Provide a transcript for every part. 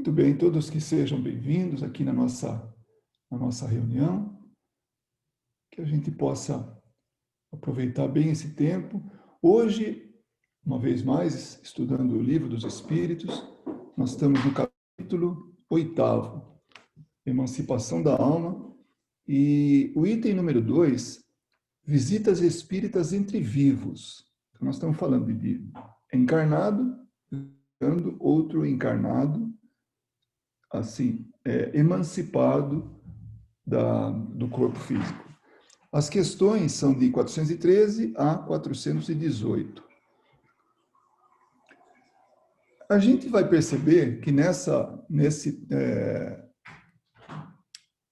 Muito bem, todos que sejam bem-vindos aqui na nossa reunião, que a gente possa aproveitar bem esse tempo. Hoje, uma vez mais, estudando o Livro dos Espíritos, nós estamos no capítulo 8º, Emancipação da Alma, e o item número 2, Visitas Espíritas entre Vivos. Então, nós estamos falando de encarnado, visitando outro encarnado, assim, emancipado do corpo físico. As questões são de 413 a 418. A gente vai perceber que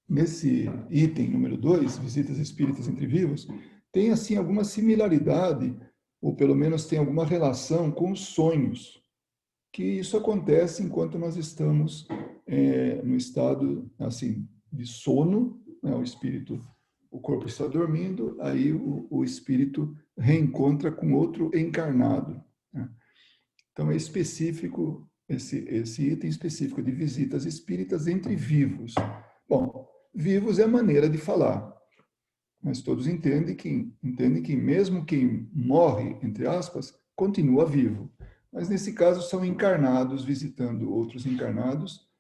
nesse item número 2, Visitas Espíritas entre Vivos, tem assim alguma similaridade, ou pelo menos tem alguma relação com os sonhos, que isso acontece enquanto nós estamos no estado assim de sono, né? O corpo está dormindo, aí o espírito reencontra com outro encarnado, né? Então é específico, esse item específico de visitas espíritas entre vivos. Bom, vivos é a maneira de falar, mas todos entendem que mesmo quem morre, entre aspas, continua vivo. Mas nesse caso são encarnados visitando outros encarnados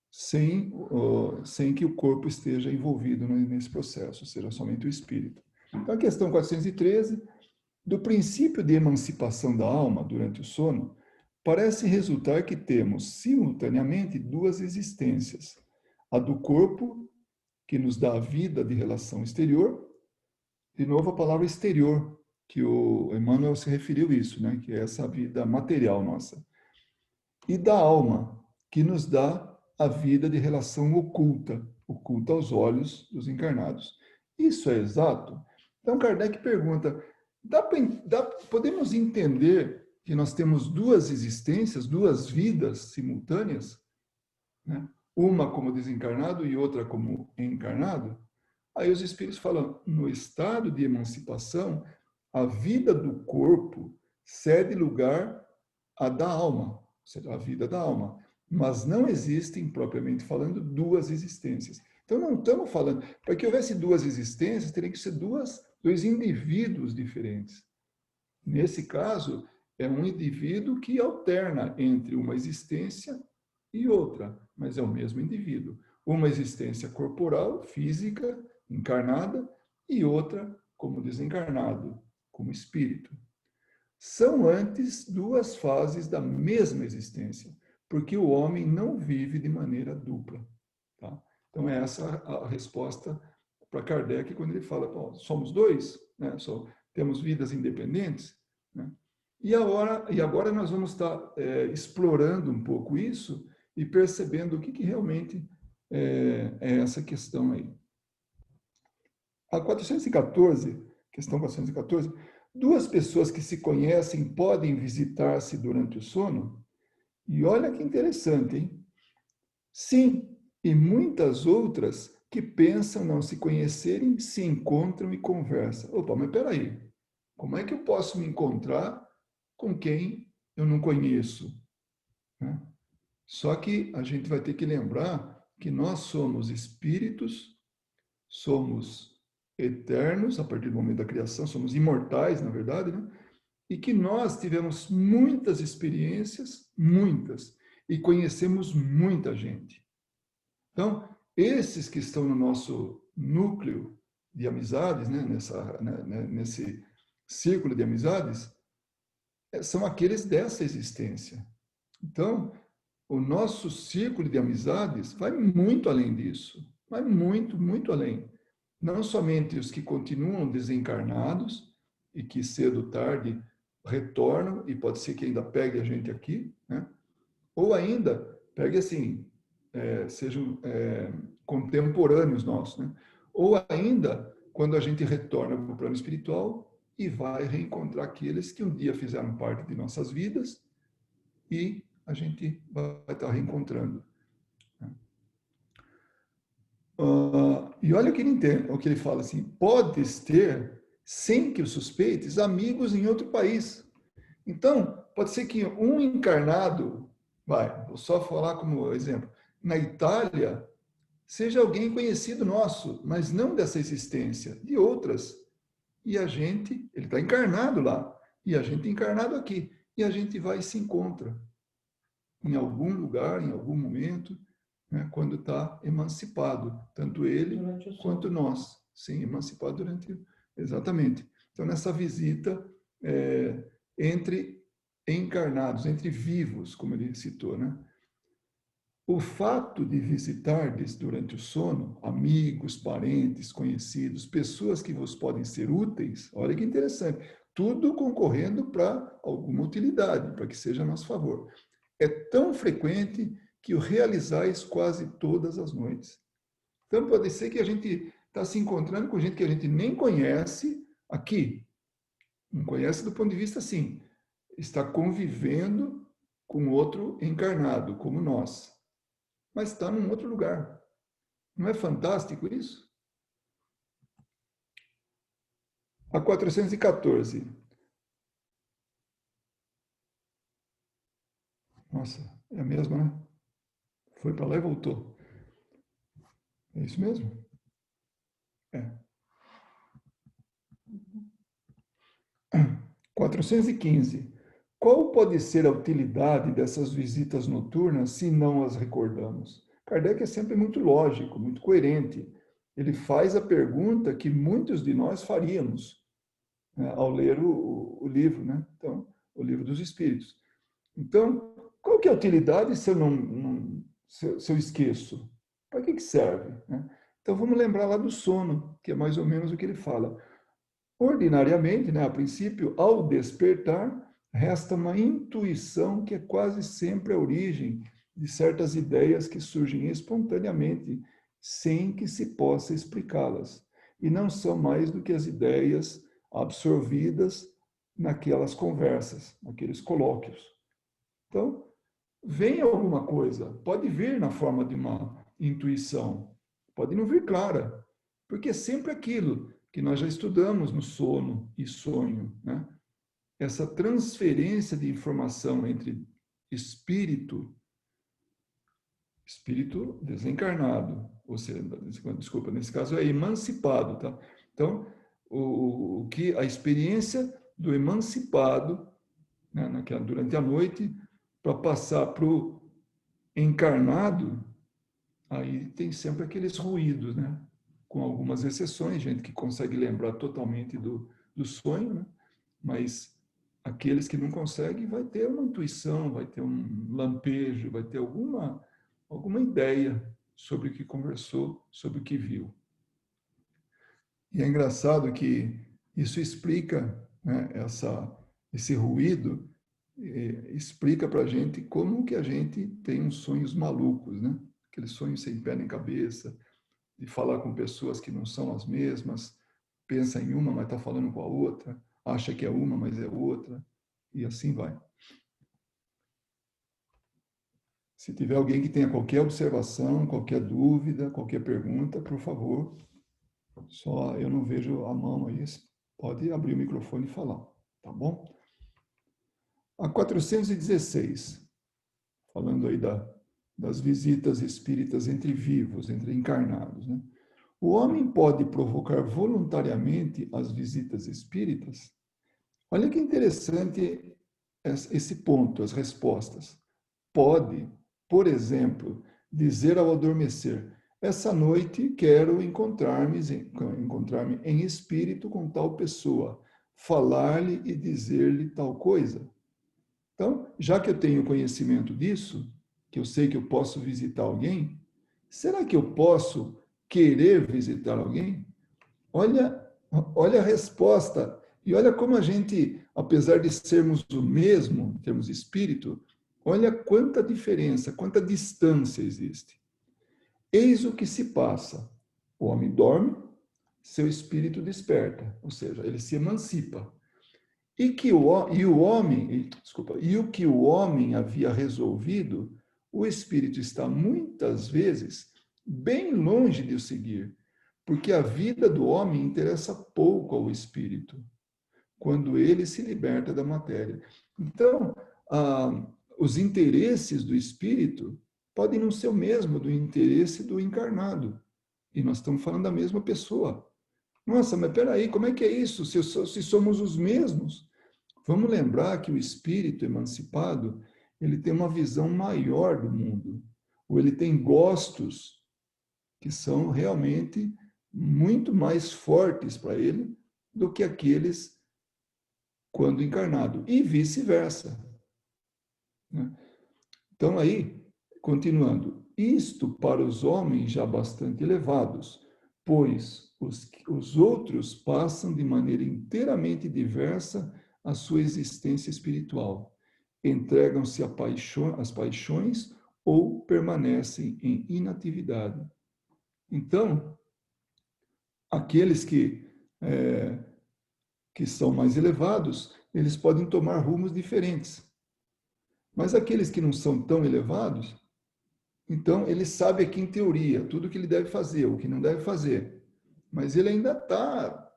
sem que o corpo esteja envolvido nesse processo, ou seja, somente o espírito. Então a questão 413, do princípio de emancipação da alma durante o sono, parece resultar que temos simultaneamente duas existências. A do corpo, que nos dá a vida de relação exterior, de novo a palavra exterior, que o Emmanuel se referiu a isso, né? Que é essa vida material nossa. E da alma, que nos dá a vida de relação oculta, oculta aos olhos dos encarnados. Isso é exato? Então Kardec pergunta, podemos entender que nós temos duas existências, duas vidas simultâneas, né? Uma como desencarnado e outra como encarnado? Aí os espíritos falam, no estado de emancipação, a vida do corpo cede lugar à da alma, ou seja, a vida da alma. Mas não existem, propriamente falando, duas existências. Então não estamos falando, para que houvesse duas existências, teria que ser dois indivíduos diferentes. Nesse caso, é um indivíduo que alterna entre uma existência e outra, mas é o mesmo indivíduo. Uma existência corporal, física, encarnada, e outra como desencarnado, como espírito. São antes duas fases da mesma existência, porque o homem não vive de maneira dupla. Tá? Então, é essa a resposta para Kardec quando ele fala, somos dois, né? Temos vidas independentes, né? E agora nós vamos estar explorando um pouco isso e percebendo o que realmente é essa questão aí. A 414, questão 414, duas pessoas que se conhecem podem visitar-se durante o sono? E olha que interessante, hein? Sim, e muitas outras que pensam não se conhecerem, se encontram e conversam. Opa, mas peraí, como é que eu posso me encontrar com quem eu não conheço? Né? Só que a gente vai ter que lembrar que nós somos espíritos, somos eternos a partir do momento da criação, somos imortais, na verdade, né? E que nós tivemos muitas experiências, muitas, e conhecemos muita gente. Então, esses que estão no nosso núcleo de amizades, né? Nesse círculo de amizades, são aqueles dessa existência. Então, o nosso círculo de amizades vai muito além disso, vai muito, muito além. Não somente os que continuam desencarnados e que cedo ou tarde retornam, e pode ser que ainda pegue a gente aqui, né? Ou ainda pegue assim, sejam contemporâneos nossos, né? Ou ainda quando a gente retorna para o plano espiritual e vai reencontrar aqueles que um dia fizeram parte de nossas vidas e a gente vai estar reencontrando. E olha o que ele entende, o que ele fala assim, podes ter, sem que o suspeites, amigos em outro país. Então, pode ser que um encarnado vou só falar como exemplo. Na Itália, seja alguém conhecido nosso, mas não dessa existência, de outras. E a gente, ele está encarnado lá, e a gente encarnado aqui. E a gente vai e se encontra em algum lugar, em algum momento, né, quando está emancipado, tanto ele quanto nós. Sim, emancipado durante... Exatamente. Então, nessa visita entre encarnados, entre vivos, como ele citou, né? O fato de visitardes durante o sono, amigos, parentes, conhecidos, pessoas que vos podem ser úteis, olha que interessante, tudo concorrendo para alguma utilidade, para que seja a nosso favor. É tão frequente que o realizais quase todas as noites. Então, pode ser que a gente está se encontrando com gente que a gente nem conhece aqui. Não conhece do ponto de vista, assim, está convivendo com outro encarnado, como nós. Mas está num outro lugar. Não é fantástico isso? A 414. Nossa, é a mesma, né? Foi para lá e voltou. É isso mesmo? É. 415. Qual pode ser a utilidade dessas visitas noturnas se não as recordamos? Kardec é sempre muito lógico, muito coerente. Ele faz a pergunta que muitos de nós faríamos, né, ao ler o livro, né? Então, o livro dos Espíritos. Então, qual que é a utilidade se eu se eu esqueço? Para que serve? Né? Então, vamos lembrar lá do sono, que é mais ou menos o que ele fala. Ordinariamente, né, a princípio, ao despertar, resta uma intuição que é quase sempre a origem de certas ideias que surgem espontaneamente, sem que se possa explicá-las. E não são mais do que as ideias absorvidas naquelas conversas, naqueles colóquios. Então, vem alguma coisa, pode vir na forma de uma intuição, pode não vir clara, porque é sempre aquilo que nós já estudamos no sono e sonho, né? Essa transferência de informação entre espírito desencarnado, ou seja, desculpa, nesse caso é emancipado, tá? Então, o que a experiência do emancipado, né, durante a noite, para passar para o encarnado, aí tem sempre aqueles ruídos, né? Com algumas exceções, gente que consegue lembrar totalmente do sonho, né? Mas aqueles que não conseguem vai ter uma intuição, vai ter um lampejo, vai ter alguma ideia sobre o que conversou, sobre o que viu. E é engraçado que isso explica, né, esse ruído, explica para a gente como que a gente tem uns sonhos malucos, né? Aqueles sonhos sem pé nem cabeça, de falar com pessoas que não são as mesmas, pensa em uma, mas está falando com a outra, acha que é uma, mas é outra, e assim vai. Se tiver alguém que tenha qualquer observação, qualquer dúvida, qualquer pergunta, por favor, só eu não vejo a mão aí, pode abrir o microfone e falar, tá bom? A 416, falando aí das visitas espíritas entre vivos, entre encarnados, né? O homem pode provocar voluntariamente as visitas espíritas? Olha que interessante esse ponto, as respostas. Pode, por exemplo, dizer ao adormecer: essa noite quero encontrar-me em espírito com tal pessoa, falar-lhe e dizer-lhe tal coisa. Então, já que eu tenho conhecimento disso, que eu sei que eu posso visitar alguém, será que eu posso querer visitar alguém? Olha, olha a resposta. E olha como a gente, apesar de sermos o mesmo, em termos de espírito, olha quanta diferença, quanta distância existe. Eis o que se passa. O homem dorme, seu espírito desperta, ou seja, ele se emancipa. E o que o homem havia resolvido, o espírito está muitas vezes bem longe de o seguir, porque a vida do homem interessa pouco ao espírito, quando ele se liberta da matéria. Então, os interesses do espírito podem não ser o mesmo do interesse do encarnado. E nós estamos falando da mesma pessoa. Nossa, mas peraí, como é que é isso? Se somos os mesmos? Vamos lembrar que o espírito emancipado, ele tem uma visão maior do mundo. Ou ele tem gostos que são realmente muito mais fortes para ele do que aqueles quando encarnado. E vice-versa. Então aí, continuando, isto para os homens já bastante elevados, pois os outros passam de maneira inteiramente diversa a sua existência espiritual, entregam-se às paixões ou permanecem em inatividade. Então, aqueles que são mais elevados, eles podem tomar rumos diferentes. Mas aqueles que não são tão elevados, então ele sabe aqui em teoria tudo o que ele deve fazer, o que não deve fazer. Mas ele ainda tá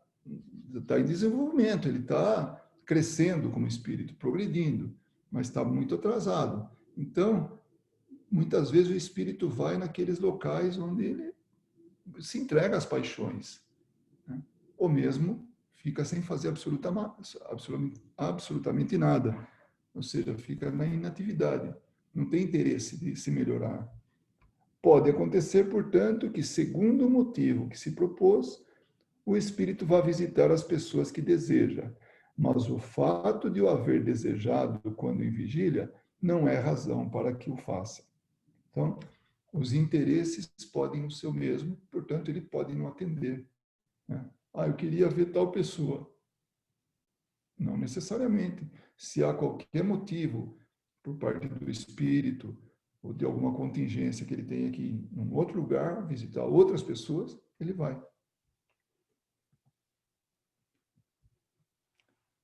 em desenvolvimento, ele está crescendo como espírito, progredindo, mas está muito atrasado. Então, muitas vezes o espírito vai naqueles locais onde ele se entrega às paixões, né? Ou mesmo fica sem fazer absolutamente nada, ou seja, fica na inatividade, não tem interesse de se melhorar. Pode acontecer, portanto, que, segundo o motivo que se propôs, o espírito vá visitar as pessoas que deseja, mas o fato de o haver desejado quando em vigília não é razão para que o faça. Então, os interesses podem não ser o mesmo, portanto, ele pode não atender, né? Eu queria ver tal pessoa. Não necessariamente. Se há qualquer motivo por parte do espírito ou de alguma contingência que ele tenha que ir em um outro lugar, visitar outras pessoas, ele vai.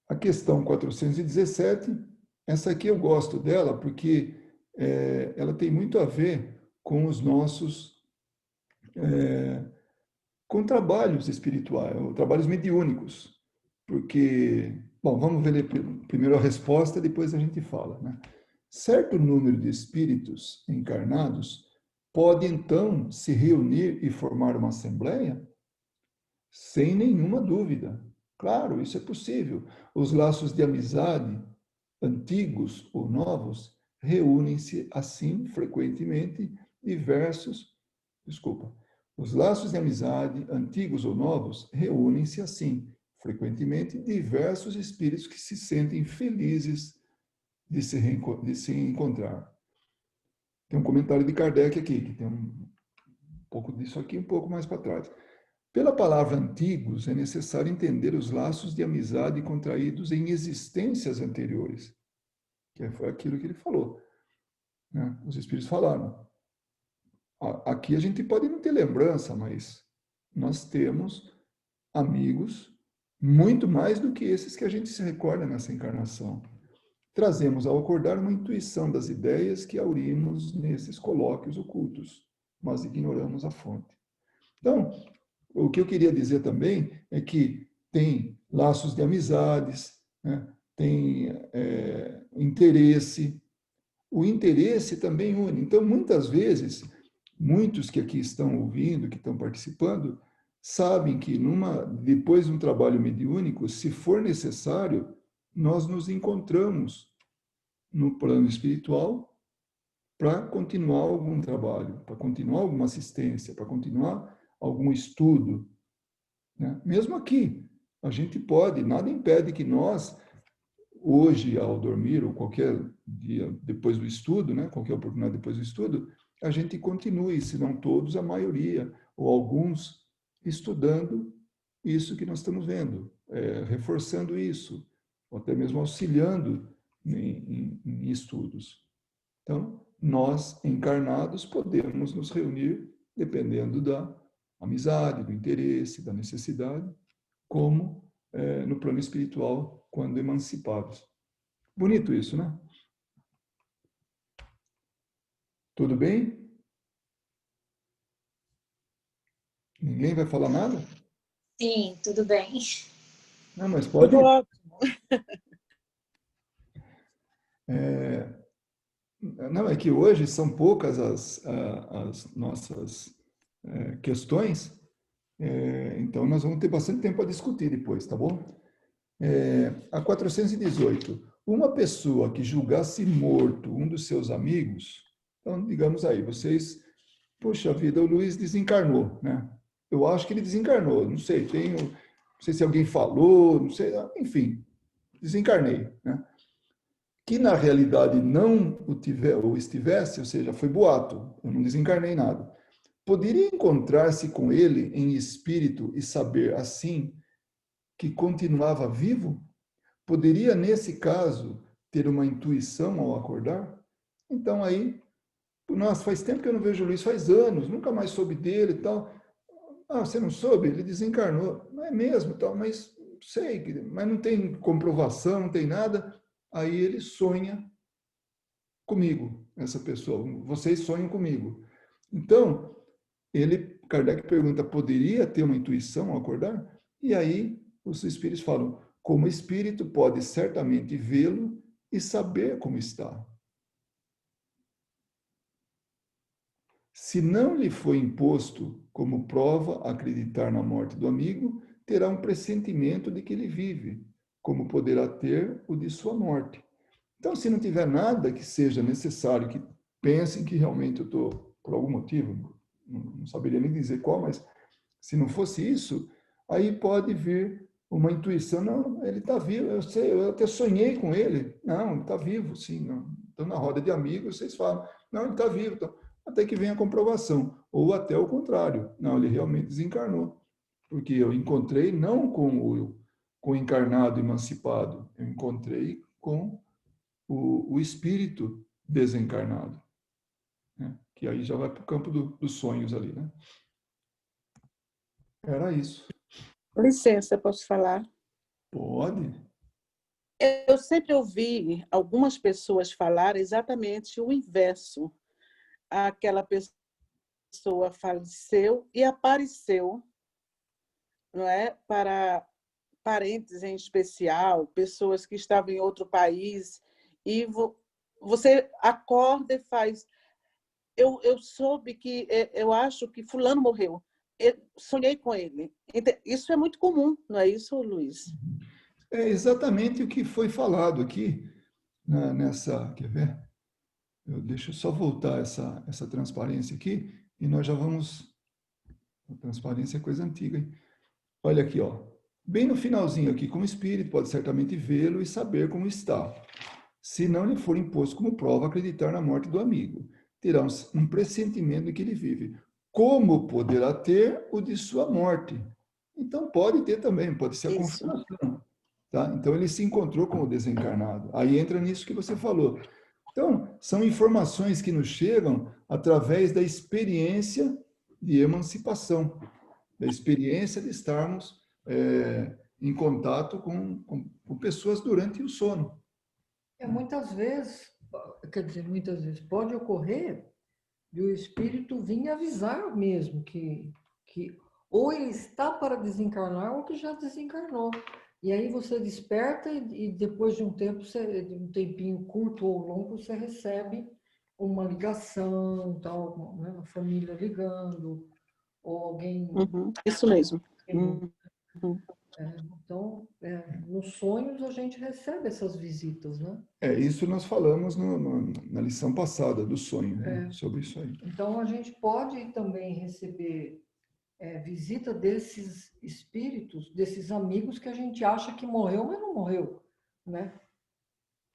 A questão 417, essa aqui eu gosto dela porque ela tem muito a ver com os nossos com trabalhos espirituais, ou trabalhos mediúnicos. Porque, bom, vamos ver primeiro a resposta, depois a gente fala, né? Certo número de espíritos encarnados pode, então, se reunir e formar uma assembleia? Sem nenhuma dúvida. Claro, isso é possível. Os laços de amizade, antigos ou novos, reúnem-se assim frequentemente os laços de amizade, antigos ou novos, reúnem-se assim frequentemente diversos espíritos que se sentem felizes de se encontrar. Tem um comentário de Kardec aqui, que tem um pouco disso aqui, um pouco mais para trás. Pela palavra antigos, é necessário entender os laços de amizade contraídos em existências anteriores, que foi aquilo que ele falou, né? Os espíritos falaram. Aqui a gente pode não ter lembrança, mas nós temos amigos muito mais do que esses que a gente se recorda nessa encarnação. Trazemos ao acordar uma intuição das ideias que aurimos nesses colóquios ocultos, mas ignoramos a fonte. Então, o que eu queria dizer também é que tem laços de amizades, né? Tem interesse. O interesse também une. Então, muitas vezes, muitos que aqui estão ouvindo, que estão participando, sabem que depois de um trabalho mediúnico, se for necessário, nós nos encontramos no plano espiritual para continuar algum trabalho, para continuar alguma assistência, para continuar algum estudo, né? Mesmo aqui, a gente pode, nada impede que nós, hoje, ao dormir, ou qualquer dia depois do estudo, né? Qualquer oportunidade depois do estudo, a gente continue, se não todos, a maioria, ou alguns, estudando isso que nós estamos vendo, reforçando isso, ou até mesmo auxiliando em estudos. Então, nós, encarnados, podemos nos reunir, dependendo da amizade, do interesse, da necessidade, como no plano espiritual, quando emancipados. Bonito isso, né? Tudo bem? Ninguém vai falar nada? Sim, tudo bem. Não, mas Tudo pode. ótimo. Não, é que hoje são poucas as nossas questões, então nós vamos ter bastante tempo para discutir depois, tá bom? A 418. Uma pessoa que julgasse morto um dos seus amigos, então, digamos aí, vocês, poxa vida, o Luiz desencarnou, né? Eu acho que ele desencarnou, não sei, não sei se alguém falou, não sei, enfim, desencarnei, né? Que na realidade não o tiver ou estivesse, ou seja, foi boato, eu não desencarnei nada. Poderia encontrar-se com ele em espírito e saber assim que continuava vivo? Poderia, nesse caso, ter uma intuição ao acordar? Então aí, nossa, faz tempo que eu não vejo o Luiz, faz anos, nunca mais soube dele e tal. Ah, você não soube? Ele desencarnou. Não é mesmo, tal, mas sei, mas não tem comprovação, não tem nada. Aí ele sonha comigo, essa pessoa. Vocês sonham comigo. Então, Kardec pergunta, poderia ter uma intuição ao acordar? E aí os espíritos falam, como espírito pode certamente vê-lo e saber como está. Se não lhe foi imposto como prova acreditar na morte do amigo, terá um pressentimento de que ele vive, como poderá ter o de sua morte. Então, se não tiver nada que seja necessário, que pensem que realmente eu estou, por algum motivo, não saberia nem dizer qual, mas se não fosse isso, aí pode vir uma intuição, não, ele está vivo, eu sei, eu até sonhei com ele. Não, ele está vivo, sim. Não. Então, na roda de amigos, vocês falam, não, ele está vivo. Então, até que venha a comprovação. Ou até o contrário, não, ele realmente desencarnou. Porque eu encontrei não com o encarnado emancipado, eu encontrei com o espírito desencarnado, né? Que aí já vai para o campo dos sonhos ali, né? Era isso. Com licença, posso falar? Pode. Eu sempre ouvi algumas pessoas falar exatamente o inverso. Aquela pessoa faleceu e apareceu, não é? Para parentes em especial, pessoas que estavam em outro país, e você acorda e faz. Eu soube que, eu acho que fulano morreu. Eu sonhei com ele. Isso é muito comum, não é isso, Luiz? É exatamente o que foi falado aqui nessa. Quer ver? Deixa eu só voltar essa transparência aqui e nós já vamos. A transparência é coisa antiga, hein? Olha aqui, ó. Bem no finalzinho aqui, como espírito, pode certamente vê-lo e saber como está. Se não lhe for imposto como prova acreditar na morte do amigo, terá um pressentimento de que ele vive. Como poderá ter o de sua morte? Então pode ter também, pode ser a Isso. confirmação. Tá? Então ele se encontrou com o desencarnado. Aí entra nisso que você falou. Então, são informações que nos chegam através da experiência de emancipação, da experiência de estarmos em contato com pessoas durante o sono. Muitas vezes, quer dizer, muitas vezes, pode ocorrer de o espírito vir avisar mesmo que ou ele está para desencarnar ou que já desencarnou. E aí você desperta e depois de um tempo, de um tempinho curto ou longo, você recebe uma ligação, tal, né, uma família ligando, ou alguém... Isso mesmo. Então, nos sonhos a gente recebe essas visitas, né? Isso nós falamos na lição passada do sonho, né? Sobre isso aí. Então, a gente pode também receber visita desses espíritos, desses amigos que a gente acha que morreu, mas não morreu, né?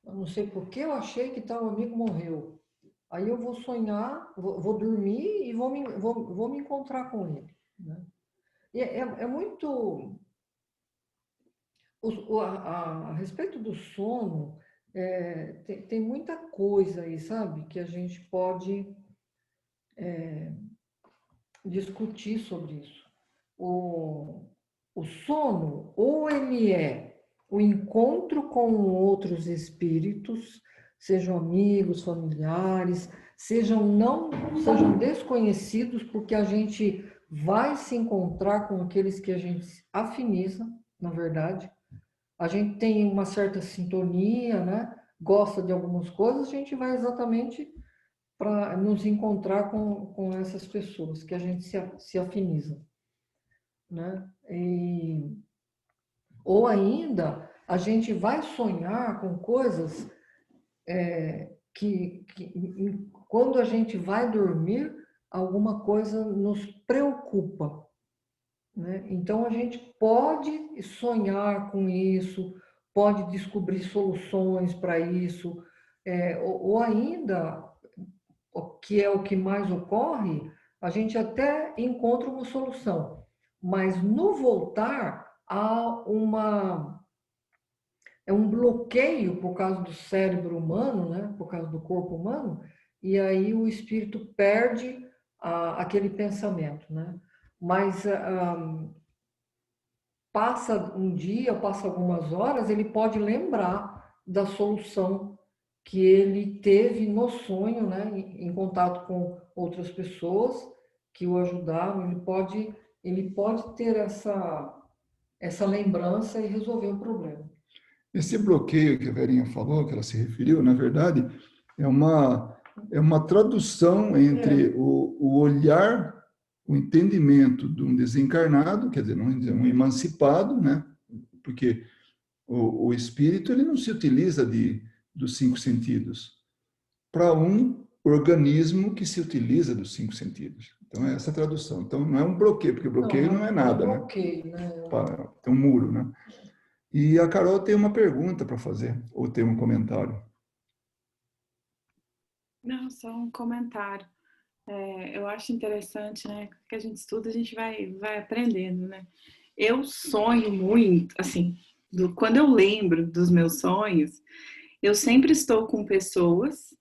Eu não sei por que eu achei que tal amigo morreu. Aí eu vou sonhar, vou dormir e vou me encontrar com ele, né? E é muito... A respeito do sono, tem muita coisa aí, sabe? Que a gente pode discutir sobre isso. O sono, ou ele é o encontro com outros espíritos, sejam amigos, familiares, sejam desconhecidos, porque a gente vai se encontrar com aqueles que a gente afiniza, na verdade. A gente tem uma certa sintonia, né? gosta de algumas coisas, a gente vai exatamente para nos encontrar com essas pessoas que a gente se afiniza, né? Ou ainda, a gente vai sonhar com coisas que quando a gente vai dormir, alguma coisa nos preocupa, né? Então, a gente pode sonhar com isso, pode descobrir soluções para isso, ou ainda, o que é o que mais ocorre, a gente até encontra uma solução, mas no voltar há um bloqueio por causa do cérebro humano, né? Por causa do corpo humano, e aí o espírito perde aquele pensamento, né? Mas passa um dia, passa algumas horas, ele pode lembrar da solução que ele teve no sonho, né, em contato com outras pessoas que o ajudaram. Ele pode ter essa lembrança e resolver o problema. Esse bloqueio que a Verinha falou, que ela se referiu, na verdade, é uma tradução entre o olhar, o entendimento de um desencarnado, quer dizer, um emancipado, né? Porque o espírito ele não se utiliza dos cinco sentidos, para um organismo que se utiliza dos cinco sentidos. Então, é essa a tradução. Então, não é um bloqueio, porque bloqueio não é nada, né? Bloqueio, né? Tem um muro, né? E a Carol tem uma pergunta para fazer, ou tem um comentário. Não, só um comentário. Eu acho interessante, né? Que a gente estuda, a gente vai aprendendo, né? Eu sonho muito, assim, quando eu lembro dos meus sonhos, eu sempre estou com pessoas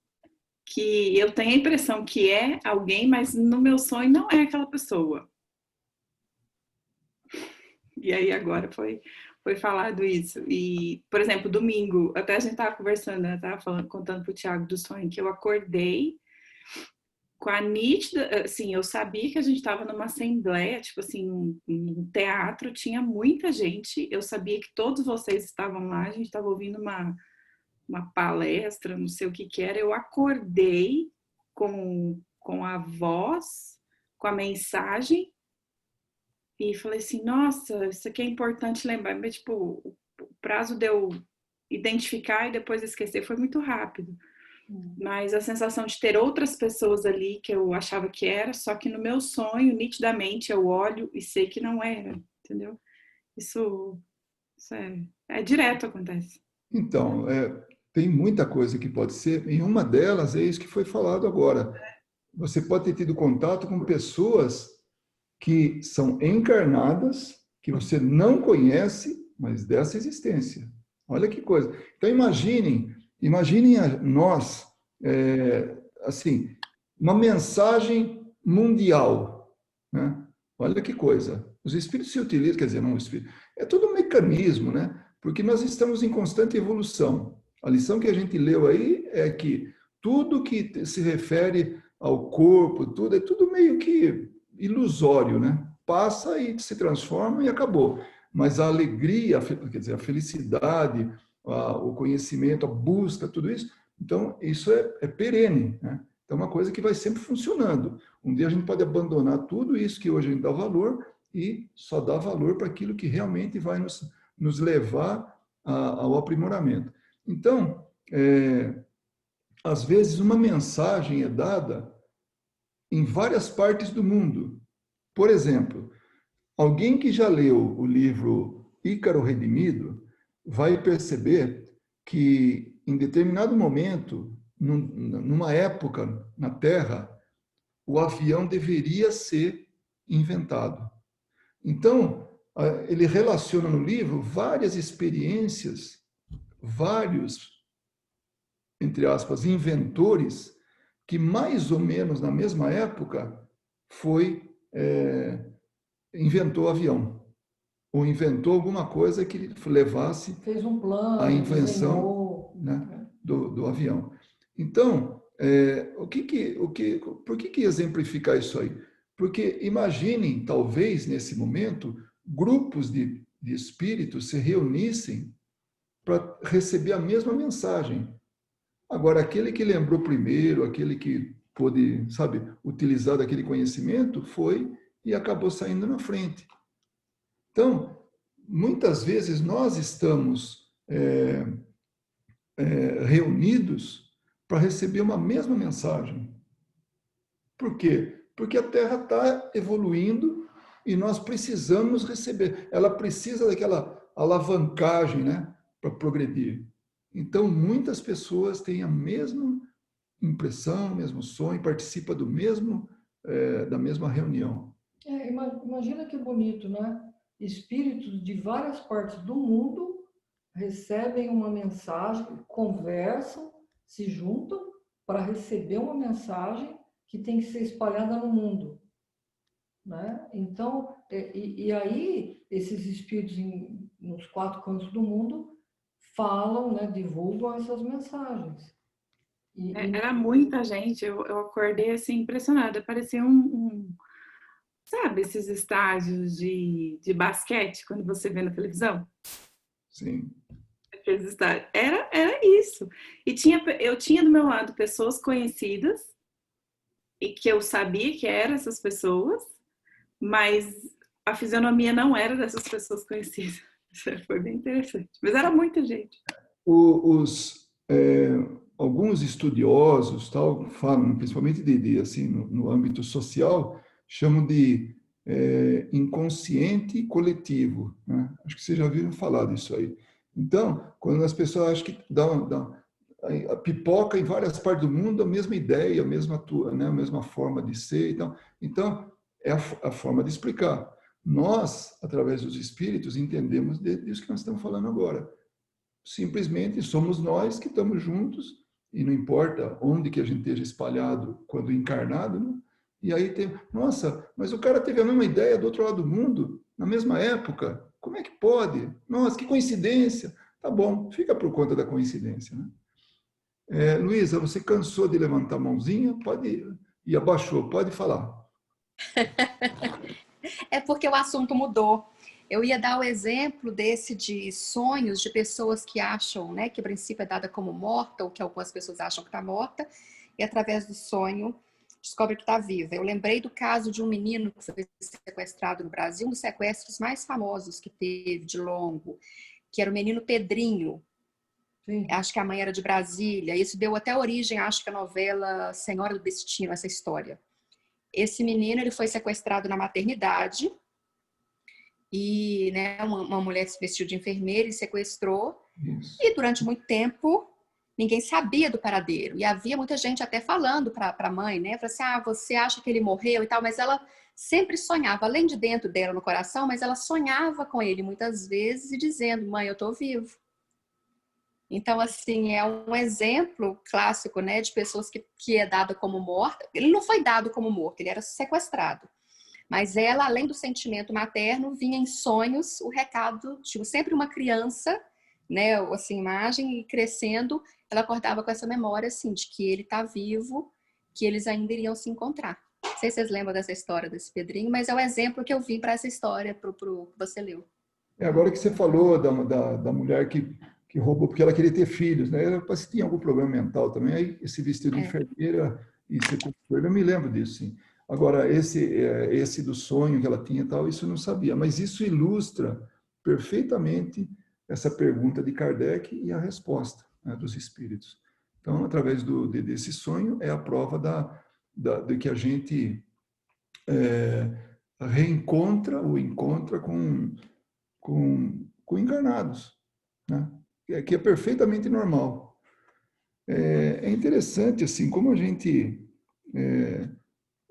que eu tenho a impressão que é alguém, mas no meu sonho não é aquela pessoa. E aí agora foi falado isso. E, por exemplo, domingo, até a gente estava conversando, né? Contando pro Thiago do sonho, que eu acordei com a nítida, assim, eu sabia que a gente estava numa assembleia, tipo assim, um teatro, tinha muita gente, eu sabia que todos vocês estavam lá, a gente estava ouvindo uma palestra, não sei o que era, eu acordei com a voz, com a mensagem, e falei assim, nossa, isso aqui é importante lembrar, mas tipo, o prazo de eu identificar e depois esquecer foi muito rápido. Mas a sensação de ter outras pessoas ali que eu achava que era, só que no meu sonho, nitidamente, eu olho e sei que não era, entendeu? Isso é direto, acontece. Então, tem muita coisa que pode ser, e uma delas é isso que foi falado agora. Você pode ter tido contato com pessoas que são encarnadas, que você não conhece, mas dessa existência. Olha que coisa. Então, imaginem nós, assim, uma mensagem mundial, né? Olha que coisa. Os espíritos se utilizam, quer dizer, não o espírito, é todo um mecanismo, né? Porque nós estamos em constante evolução. A lição que a gente leu aí é que tudo que se refere ao corpo, tudo é tudo meio que ilusório, né? Passa e se transforma e acabou. Mas a alegria, quer dizer, a felicidade, o conhecimento, a busca, tudo isso, então isso é perene, né? Então é uma coisa que vai sempre funcionando. Um dia a gente pode abandonar tudo isso que hoje a gente dá valor e só dar valor para aquilo que realmente vai nos levar ao aprimoramento. Então, às vezes uma mensagem é dada em várias partes do mundo. Por exemplo, alguém que já leu o livro Ícaro Redimido vai perceber que em determinado momento, numa época na Terra, o avião deveria ser inventado. Então, ele relaciona no livro várias experiências, vários, entre aspas, inventores, que mais ou menos na mesma época inventou avião, ou inventou alguma coisa que levasse fez um plano, à invenção, desenhou, né, do avião. Então, por que exemplificar isso aí? Porque imaginem, talvez, nesse momento, grupos de espíritos se reunissem para receber a mesma mensagem. Agora, aquele que lembrou primeiro, aquele que pôde, sabe, utilizar daquele conhecimento, foi e acabou saindo na frente. Então, muitas vezes nós estamos reunidos para receber uma mesma mensagem. Por quê? Porque a Terra está evoluindo e nós precisamos receber. Ela precisa daquela alavancagem, né, para progredir. Então, muitas pessoas têm a mesma impressão, mesmo sonho, participa do mesmo da mesma reunião. Imagina que bonito, né? Espíritos de várias partes do mundo recebem uma mensagem, conversam, se juntam para receber uma mensagem que tem que ser espalhada no mundo, né? Então, aí esses espíritos nos 4 cantos do mundo falam, né, divulgam essas mensagens. Era muita gente, eu acordei assim impressionada, parecia sabe, esses estádios de basquete, quando você vê na televisão? Sim. Aqueles estádios. Era isso. E eu tinha do meu lado pessoas conhecidas, e que eu sabia que eram essas pessoas, mas a fisionomia não era dessas pessoas conhecidas. Foi bem interessante. Mas era muita gente. Alguns estudiosos tal falam, principalmente assim no âmbito social, chamam de inconsciente coletivo, né? Acho que vocês já ouviram falar disso aí. Então, quando as pessoas acham que a pipoca em várias partes do mundo a mesma ideia, né, a mesma forma de ser, então é a forma de explicar. Nós, através dos espíritos, entendemos disso que nós estamos falando agora. Simplesmente somos nós que estamos juntos, e não importa onde que a gente esteja espalhado quando encarnado, né? E aí tem, nossa, mas o cara teve a mesma ideia do outro lado do mundo, na mesma época, como é que pode? Nossa, que coincidência! Tá bom, fica por conta da coincidência, né? Luísa, você cansou de levantar a mãozinha? Pode ir. E abaixou, pode falar. É porque o assunto mudou. Eu ia dar o exemplo desse de sonhos de pessoas que acham, né, que a princípio é dada como morta, ou que algumas pessoas acham que está morta, e através do sonho descobre que está viva. Eu lembrei do caso de um menino que foi sequestrado no Brasil, um dos sequestros mais famosos que teve de longo, que era o menino Pedrinho. Sim. Acho que a mãe era de Brasília. Isso deu até origem, acho que a novela Senhora do Destino, essa história. Esse menino, ele foi sequestrado na maternidade e, né, uma mulher se vestiu de enfermeira e sequestrou. Isso. E durante muito tempo ninguém sabia do paradeiro. E havia muita gente até falando para a mãe, né? Falando assim, você acha que ele morreu e tal, mas ela sempre sonhava, além de dentro dela no coração, mas ela sonhava com ele muitas vezes e dizendo, mãe, eu estou vivo. Então, assim, é um exemplo clássico, né, de pessoas que é dada como morta. Ele não foi dado como morto, ele era sequestrado. Mas ela, além do sentimento materno, vinha em sonhos o recado, tipo, sempre uma criança, né, assim, imagem, e crescendo, ela acordava com essa memória, assim, de que ele está vivo, que eles ainda iriam se encontrar. Não sei se vocês lembram dessa história desse Pedrinho, mas é o exemplo que eu vi para essa história, para o que você leu. Agora que você falou da mulher que roubou porque ela queria ter filhos, né? Ela parece que tinha algum problema mental também, aí esse vestido de enfermeira e sequestro, eu me lembro disso, sim. Agora, esse do sonho que ela tinha e tal, isso eu não sabia, mas isso ilustra perfeitamente essa pergunta de Kardec e a resposta, né, dos espíritos. Então, através desse sonho, é a prova de que a gente reencontra ou encontra com encarnados, né? Que é perfeitamente normal. É interessante, assim, como a gente...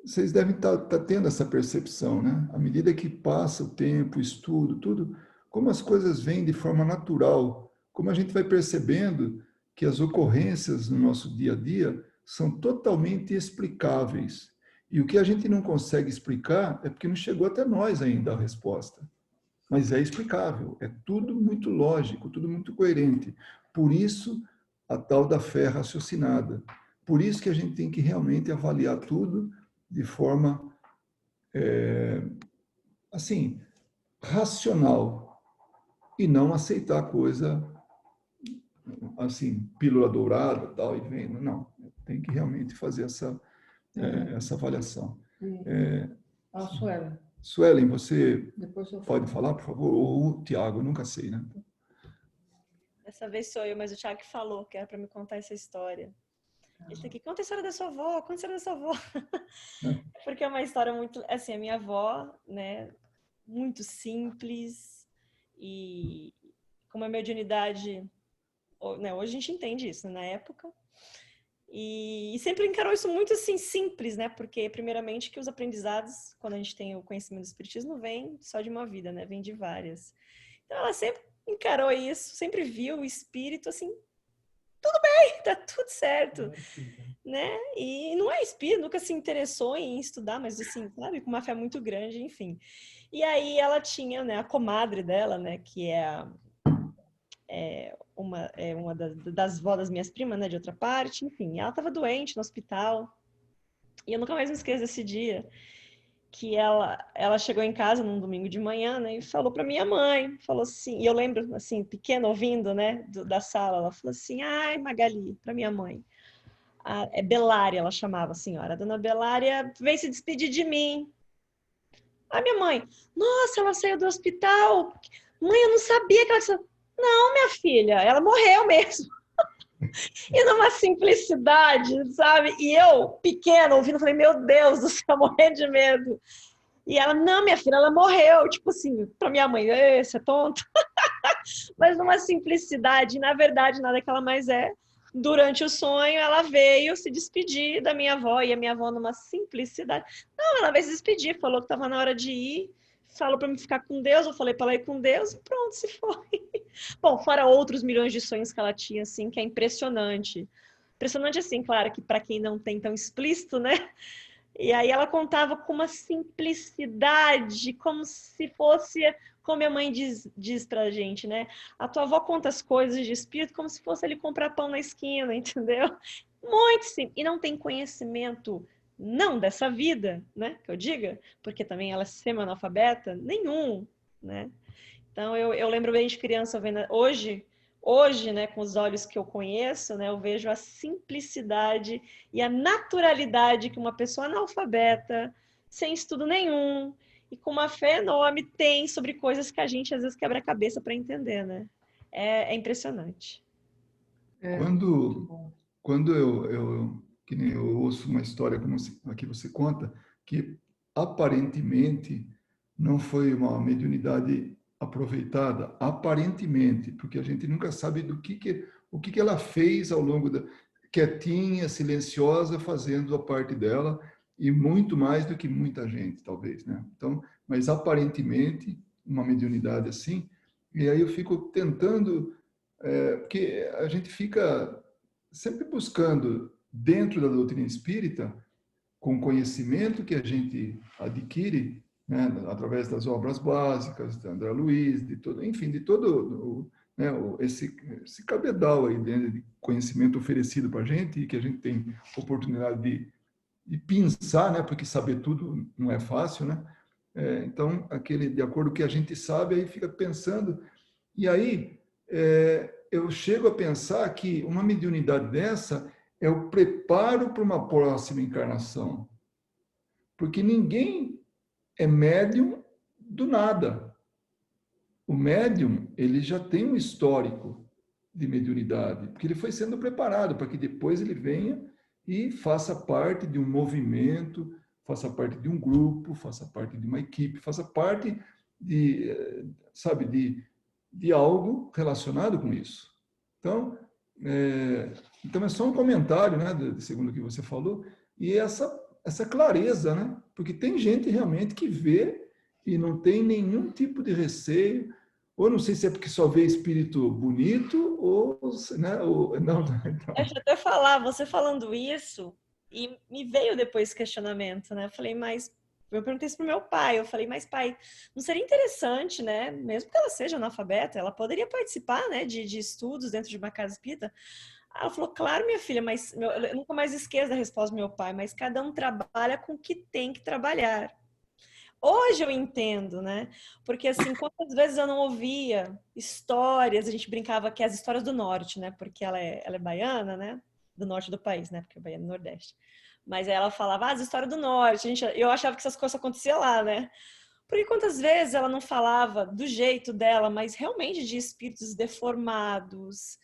vocês devem estar tendo essa percepção, né? À medida que passa o tempo, o estudo, tudo, como as coisas vêm de forma natural, como a gente vai percebendo que as ocorrências no nosso dia a dia são totalmente explicáveis. E o que a gente não consegue explicar é porque não chegou até nós ainda a resposta. Mas é explicável, é tudo muito lógico, tudo muito coerente. Por isso, a tal da fé raciocinada. Por isso que a gente tem que realmente avaliar tudo de forma, assim, racional e não aceitar a coisa assim, pílula dourada, tal, e vem. Não, tem que realmente fazer essa avaliação. A Suelen. Suelen, você Depois eu pode falar, por favor? Ou o Tiago, nunca sei, né? Dessa vez sou eu, mas o Thiago que falou que era para me contar essa história. Ele tá aqui, conta a história da sua avó, conta a história da sua avó. Porque é uma história muito, assim, a minha avó, né, muito simples e com uma mediunidade, né, hoje a gente entende isso, né, na época. E sempre encarou isso muito assim, simples, né? Porque, primeiramente, que os aprendizados, quando a gente tem o conhecimento do espiritismo, não vem só de uma vida, né? Vem de várias. Então, ela sempre encarou isso, sempre viu o espírito assim, tudo bem, tá tudo certo, né? E não é espírito, nunca se interessou em estudar, mas assim, sabe, com uma fé muito grande, enfim. E aí ela tinha, né, a comadre dela, né, que é uma das vó das minhas primas, né, de outra parte, enfim. Ela estava doente no hospital, e eu nunca mais me esqueço desse dia, que ela chegou em casa num domingo de manhã, né, e falou para minha mãe, falou assim, e eu lembro, assim, pequena, ouvindo, né, da sala, ela falou assim, ai, Magali, para minha mãe, é Belária, ela chamava a senhora, a dona Belária veio se despedir de mim. A minha mãe, nossa, ela saiu do hospital, mãe, eu não sabia que ela tinha... Não, minha filha, ela morreu mesmo. E numa simplicidade, sabe? E eu, pequena, ouvindo, falei, meu Deus do céu, morrendo de medo. E ela, não, minha filha, ela morreu. Tipo assim, pra minha mãe, você é tonto? Mas numa simplicidade, na verdade, nada que ela mais é. Durante o sonho, ela veio se despedir da minha avó, e a minha avó numa simplicidade. Não, ela veio se despedir, falou que estava na hora de ir, falou para me ficar com Deus, eu falei para ela ir com Deus, e pronto, se foi. Bom, fora outros milhões de sonhos que ela tinha, assim, que é impressionante. Impressionante, assim, claro, que para quem não tem tão explícito, né? E aí ela contava com uma simplicidade, como se fosse, como minha mãe diz pra gente, né? A tua avó conta as coisas de espírito como se fosse ele comprar pão na esquina, entendeu? Muito simples. E não tem conhecimento, não dessa vida, né? Que eu diga, porque também ela é semi-analfabeta, nenhum, né? Então eu lembro bem de criança vendo hoje, né, com os olhos que eu conheço, né, eu vejo a simplicidade e a naturalidade que uma pessoa analfabeta, sem estudo nenhum e com uma fé enorme tem sobre coisas que a gente às vezes quebra a cabeça para entender, né? É impressionante. Quando que nem eu ouço uma história como aqui você conta, que aparentemente não foi uma mediunidade aproveitada, aparentemente, porque a gente nunca sabe o que ela fez ao longo da quietinha, silenciosa, fazendo a parte dela e muito mais do que muita gente, talvez, né? Então, mas aparentemente uma mediunidade assim, e aí eu fico tentando porque a gente fica sempre buscando, dentro da doutrina espírita, com o conhecimento que a gente adquire, né, através das obras básicas, de André Luiz, de todo, enfim, de todo né, esse cabedal aí dentro de conhecimento oferecido para a gente e que a gente tem oportunidade de pensar, né, porque saber tudo não é fácil, né? Então, de acordo com o que a gente sabe, aí fica pensando, e aí eu chego a pensar que uma mediunidade dessa é o preparo para uma próxima encarnação. Porque ninguém é médium do nada. O médium, ele já tem um histórico de mediunidade, porque ele foi sendo preparado para que depois ele venha e faça parte de um movimento, faça parte de um grupo, faça parte de uma equipe, faça parte de algo relacionado com isso. Então, é só um comentário, né, segundo o que você falou, e essa clareza, né? Porque tem gente realmente que vê e não tem nenhum tipo de receio, ou não sei se é porque só vê espírito bonito, ou, né, não. Deixa eu até falar, você falando isso, e me veio depois esse questionamento, né? Eu perguntei isso pro meu pai, eu falei, mas pai, não seria interessante, né? Mesmo que ela seja analfabeta, ela poderia participar, né, de estudos dentro de uma casa espírita? Ela falou, claro, minha filha, mas eu nunca mais esqueço da resposta do meu pai, mas cada um trabalha com o que tem que trabalhar. Hoje eu entendo, né? Porque assim, quantas vezes eu não ouvia histórias, a gente brincava que as histórias do norte, né? Porque ela é baiana, né? Do norte do país, né? Porque a Bahia é do Nordeste. Mas aí ela falava, as histórias do norte. Eu achava que essas coisas aconteciam lá, né? Porque quantas vezes ela não falava do jeito dela, mas realmente de espíritos deformados,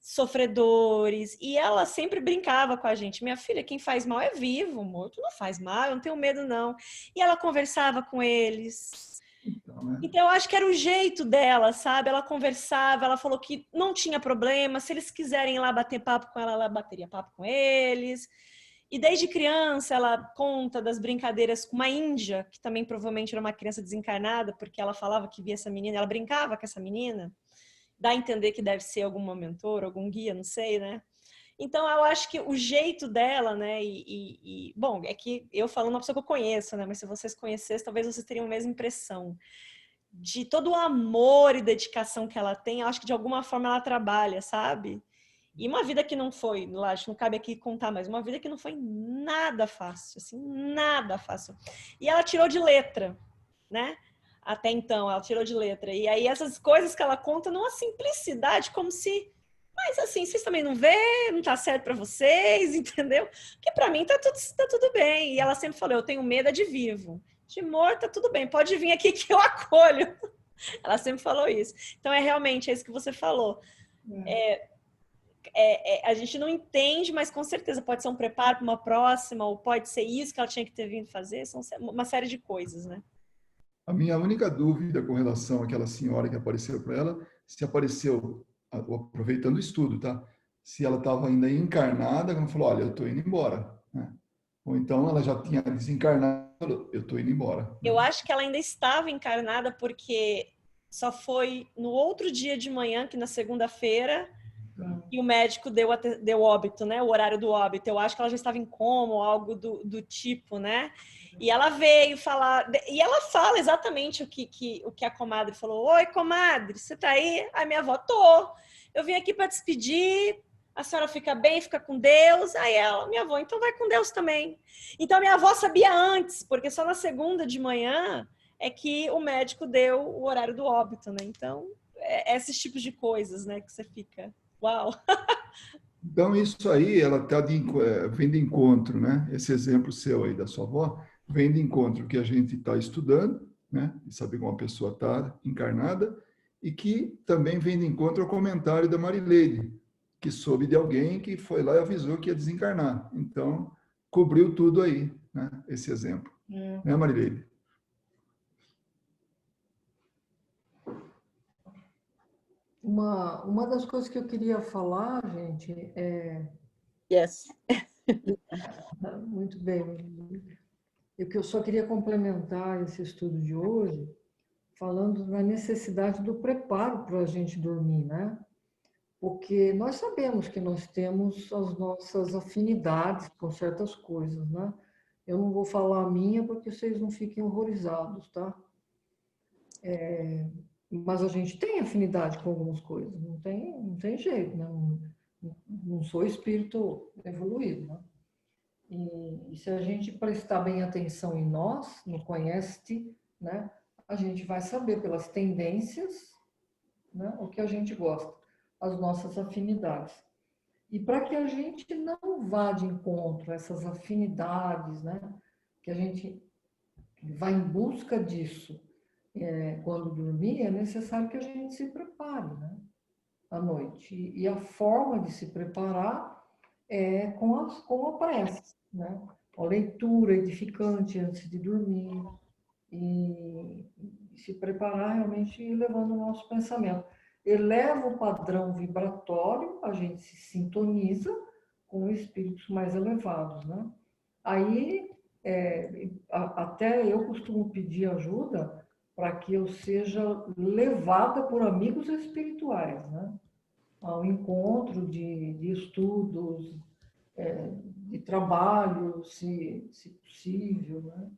sofredores, e ela sempre brincava com a gente. Minha filha, quem faz mal é vivo, morto não faz mal, eu não tenho medo não. E ela conversava com eles. Então, né? Então eu acho que era o jeito dela, sabe? Ela conversava, ela falou que não tinha problema, se eles quiserem ir lá bater papo com ela bateria papo com eles. E desde criança ela conta das brincadeiras com uma índia, que também provavelmente era uma criança desencarnada, porque ela falava que via essa menina, ela brincava com essa menina. Dá a entender que deve ser algum mentor, algum guia, não sei, né? Então, eu acho que o jeito dela, né? Bom, é que eu falo uma pessoa que eu conheço, né? Mas se vocês conhecessem, talvez vocês teriam a mesma impressão. De todo o amor e dedicação que ela tem, eu acho que de alguma forma ela trabalha, sabe? E uma vida que não foi, lógico, não cabe aqui contar, mas uma vida que não foi nada fácil, assim, nada fácil. E ela tirou de letra, né? Até então, ela tirou de letra. E aí essas coisas que ela conta numa simplicidade, como se... Mas assim, vocês também não vê, não tá certo para vocês, entendeu? Porque para mim tá tudo bem. E ela sempre falou, eu tenho medo de vivo. De morto tá tudo bem, pode vir aqui que eu acolho. Ela sempre falou isso. Então é realmente isso que você falou. A gente não entende, mas com certeza pode ser um preparo para uma próxima, ou pode ser isso que ela tinha que ter vindo fazer. São uma série de coisas, né? A minha única dúvida com relação àquela senhora que apareceu para ela, se apareceu, aproveitando o estudo, tá? Se ela estava ainda encarnada, quando falou, olha, eu estou indo embora, né? Ou então ela já tinha desencarnado, falou, eu estou indo embora. Né? Eu acho que ela ainda estava encarnada porque só foi no outro dia de manhã, que na segunda-feira, e o médico deu óbito, né? O horário do óbito. Eu acho que ela já estava em coma ou algo do tipo, né? E ela veio falar... E ela fala exatamente o que a comadre falou. Oi, comadre, você tá aí? A minha avó, tô. Eu vim aqui para despedir. A senhora fica bem, fica com Deus. Aí ela, minha avó, então vai com Deus também. Então, minha avó sabia antes, porque só na segunda de manhã é que o médico deu o horário do óbito, né? Então, esses tipos de coisas, né? Que você fica... Uau! Então, isso aí, ela vem de encontro, né? Esse exemplo seu aí da sua avó, vem de encontro que a gente está estudando, né? E saber como a pessoa está encarnada, e que também vem de encontro ao comentário da Marileide, que soube de alguém que foi lá e avisou que ia desencarnar. Então, cobriu tudo aí, né? Esse exemplo. Né, Marileide? Uma das coisas que eu queria falar, gente, Yes. muito bem, que eu só queria complementar esse estudo de hoje, falando da necessidade do preparo para a gente dormir, né? Porque nós sabemos que nós temos as nossas afinidades com certas coisas, né? Eu não vou falar a minha porque vocês não fiquem horrorizados, tá? Mas a gente tem afinidade com algumas coisas, não tem jeito, né? Não sou espírito evoluído, né? E se a gente prestar bem atenção em nós, no conhece-te, né? A gente vai saber pelas tendências, né? O que a gente gosta, as nossas afinidades. E para que a gente não vá de encontro a essas afinidades, né? Que a gente vá em busca disso quando dormir, é necessário que a gente se prepare, né? À noite. E a forma de se preparar é com a prece, né? A leitura edificante antes de dormir e se preparar realmente levando o nosso pensamento. Eleva o padrão vibratório, a gente se sintoniza com espíritos mais elevados, né? Aí, até eu costumo pedir ajuda para que eu seja levada por amigos espirituais, né? Ao encontro de estudos, de trabalho, se possível, né?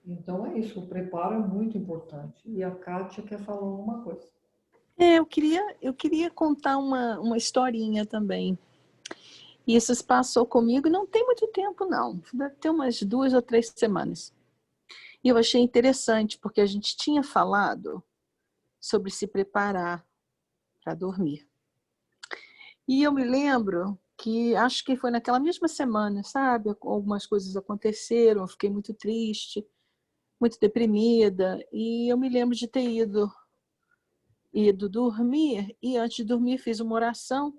Então é isso, o preparo é muito importante. E a Kátia quer falar alguma coisa. Eu queria contar uma historinha também. Isso se passou comigo não tem muito tempo, não. Deve ter umas 2 ou 3 semanas. E eu achei interessante, porque a gente tinha falado sobre se preparar para dormir. E eu me lembro que, acho que foi naquela mesma semana, sabe? Algumas coisas aconteceram, eu fiquei muito triste, muito deprimida, e eu me lembro de ter ido dormir, e antes de dormir fiz uma oração.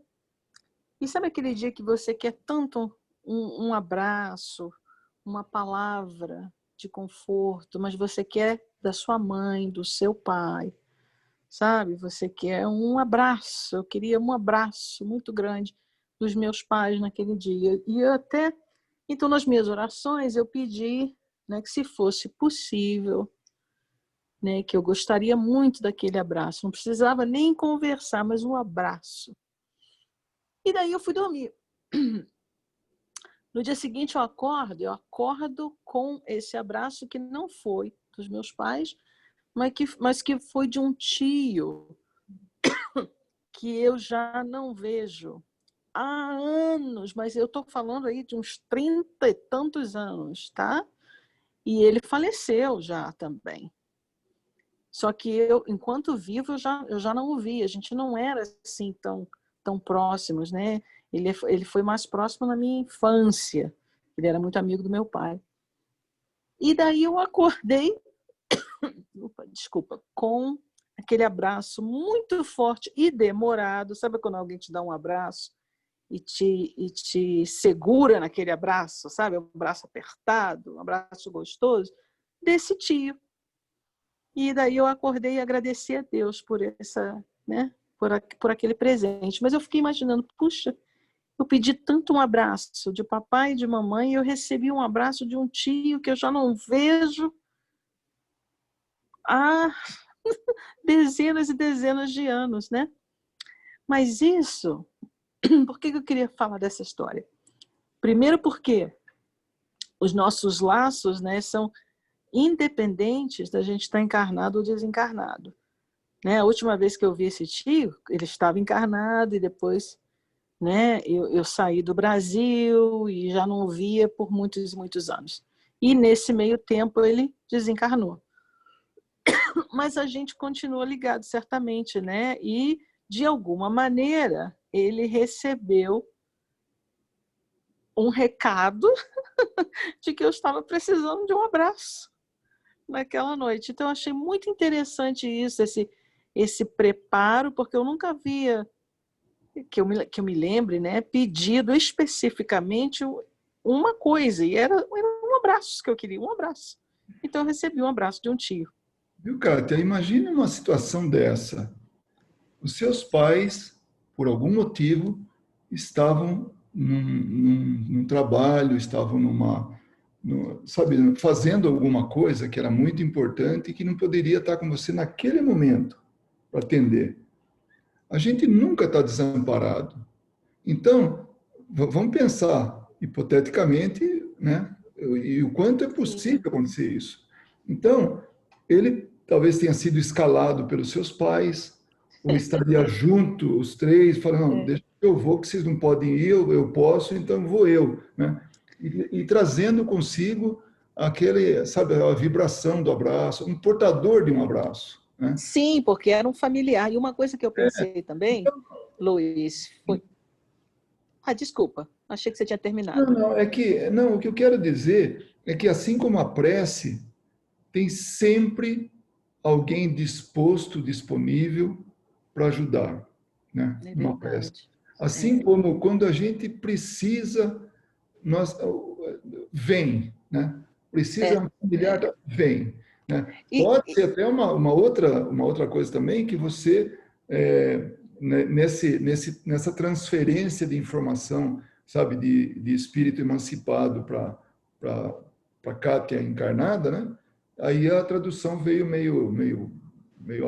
E sabe aquele dia que você quer tanto um abraço, uma palavra de conforto, mas você quer da sua mãe, do seu pai, sabe? Você quer um abraço. Eu queria um abraço muito grande dos meus pais naquele dia. E eu até, então, nas minhas orações, eu pedi, né, que se fosse possível, né, que eu gostaria muito daquele abraço. Não precisava nem conversar, mas um abraço. E daí eu fui dormir. No dia seguinte eu acordo com esse abraço que não foi dos meus pais, mas que foi de um tio que eu já não vejo há anos, mas eu estou falando aí de uns 30 e tantos anos, tá? E ele faleceu já também. Só que eu, enquanto vivo, eu já não o vi. A gente não era assim tão próximos, né? Ele foi mais próximo na minha infância. Ele era muito amigo do meu pai. E daí eu acordei, com aquele abraço muito forte e demorado. Sabe quando alguém te dá um abraço e te segura naquele abraço, sabe? Um abraço apertado, um abraço gostoso, desse tio. E daí eu acordei e agradeci a Deus por essa, né? Por aquele presente. Mas eu fiquei imaginando, puxa, eu pedi tanto um abraço de papai e de mamãe e eu recebi um abraço de um tio que eu já não vejo há dezenas e dezenas de anos, né? Mas isso, por que eu queria falar dessa história? Primeiro porque os nossos laços, né, são independentes da gente estar encarnado ou desencarnado. Né? A última vez que eu vi esse tio, ele estava encarnado e depois, né, eu saí do Brasil e já não o via por muitos e muitos anos. E nesse meio tempo ele desencarnou. Mas a gente continua ligado, certamente, né? E, de alguma maneira, ele recebeu um recado de que eu estava precisando de um abraço naquela noite. Então, eu achei muito interessante isso, esse preparo, porque eu nunca havia, que eu me lembre, né, pedido especificamente uma coisa, e era um abraço que eu queria, um abraço. Então, eu recebi um abraço de um tio. Viu, Kátia? Imagine uma situação dessa. Os seus pais, por algum motivo, estavam num trabalho, estavam sabe, fazendo alguma coisa que era muito importante e que não poderia estar com você naquele momento para atender. A gente nunca está desamparado. Então, vamos pensar hipoteticamente, né? E o quanto é possível acontecer isso. Então, ele talvez tenha sido escalado pelos seus pais, ou estaria junto, os três, falando, não, deixa que eu vou, que vocês não podem ir, eu posso, então vou eu, né? E trazendo consigo aquele, sabe, a vibração do abraço, um portador de um abraço, né? Sim, porque era um familiar. E uma coisa que eu pensei também, Luiz, foi... Ah, desculpa, achei que você tinha terminado. Não, o que eu quero dizer é que assim como a prece, tem sempre alguém disposto, disponível para ajudar, né? É Uma prece. verdade. Assim como quando a gente precisa, nós vem, né? Precisa um familiar, vem, né? Pode ser até uma outra coisa também que você nessa transferência de informação, sabe, de espírito emancipado para Kátia encarnada, né? Aí a tradução veio meio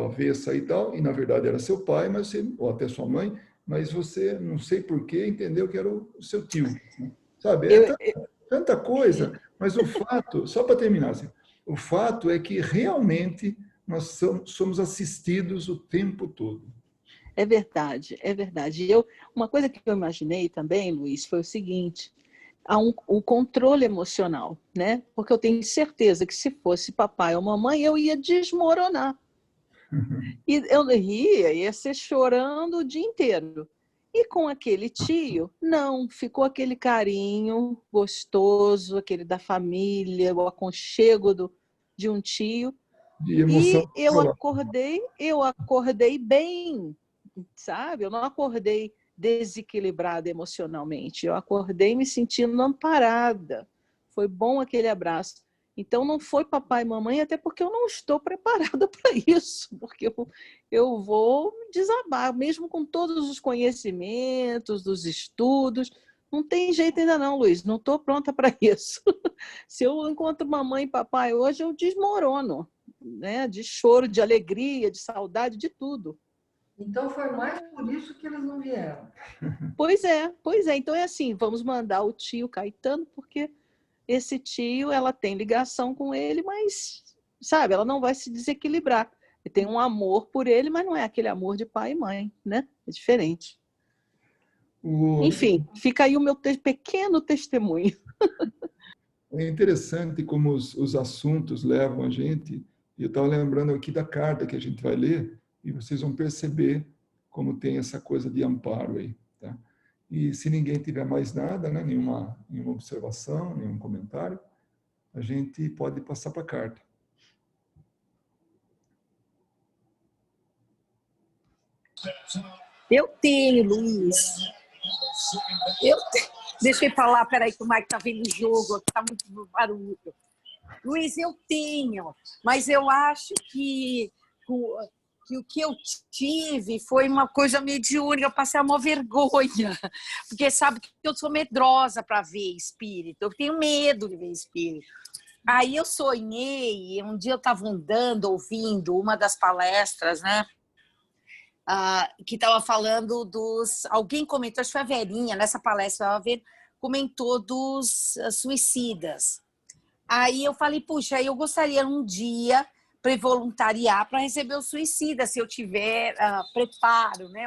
avessa e tal, e na verdade era seu pai, mas você, ou até sua mãe, mas você, não sei porquê, entendeu que era o seu tio. Né? Sabe, tanta coisa, mas o fato, só para terminar, assim, o fato é que realmente nós somos assistidos o tempo todo. É verdade, é verdade. Uma coisa que eu imaginei também, Luiz, foi o seguinte, o controle emocional, né? Porque eu tenho certeza que se fosse papai ou mamãe, eu ia desmoronar. E eu ia ser chorando o dia inteiro. E com aquele tio, não, ficou aquele carinho gostoso, aquele da família, o aconchego de um tio. De emoção. E eu acordei bem, sabe? Eu não acordei desequilibrada emocionalmente. Eu acordei me sentindo amparada. Foi bom aquele abraço. Então, não foi papai e mamãe, até porque eu não estou preparada para isso, porque eu vou me desabar, mesmo com todos os conhecimentos, dos estudos. Não tem jeito ainda não, Luiz, não estou pronta para isso. Se eu encontro mamãe e papai hoje, eu desmorono, né? De choro, de alegria, de saudade, de tudo. Então foi mais por isso que eles não vieram. Pois é. Então é assim, vamos mandar o tio Caetano, porque esse tio, ela tem ligação com ele, mas, sabe, ela não vai se desequilibrar. Tem um amor por ele, mas não é aquele amor de pai e mãe, né? É diferente. Enfim, fica aí o meu pequeno testemunho. É interessante como os assuntos levam a gente. Eu estava lembrando aqui da carta que a gente vai ler, e vocês vão perceber como tem essa coisa de amparo aí. Tá? E se ninguém tiver mais nada, né, nenhuma observação, nenhum comentário, a gente pode passar para a carta. Eu tenho, Luiz. Deixa eu falar, peraí, que o Mike está vendo o jogo, aqui está muito barulho. Luiz, eu tenho, mas eu acho que o que eu tive foi uma coisa mediúnica, eu passei uma vergonha, porque sabe que eu sou medrosa para ver espírito, eu tenho medo de ver espírito. Aí eu sonhei, um dia eu estava andando, ouvindo uma das palestras, né? Que estava falando dos... Alguém comentou, acho que foi a Verinha, nessa palestra, comentou dos suicidas. Aí eu falei, puxa, eu gostaria um dia para voluntariar para receber o suicida, se eu tiver preparo, né?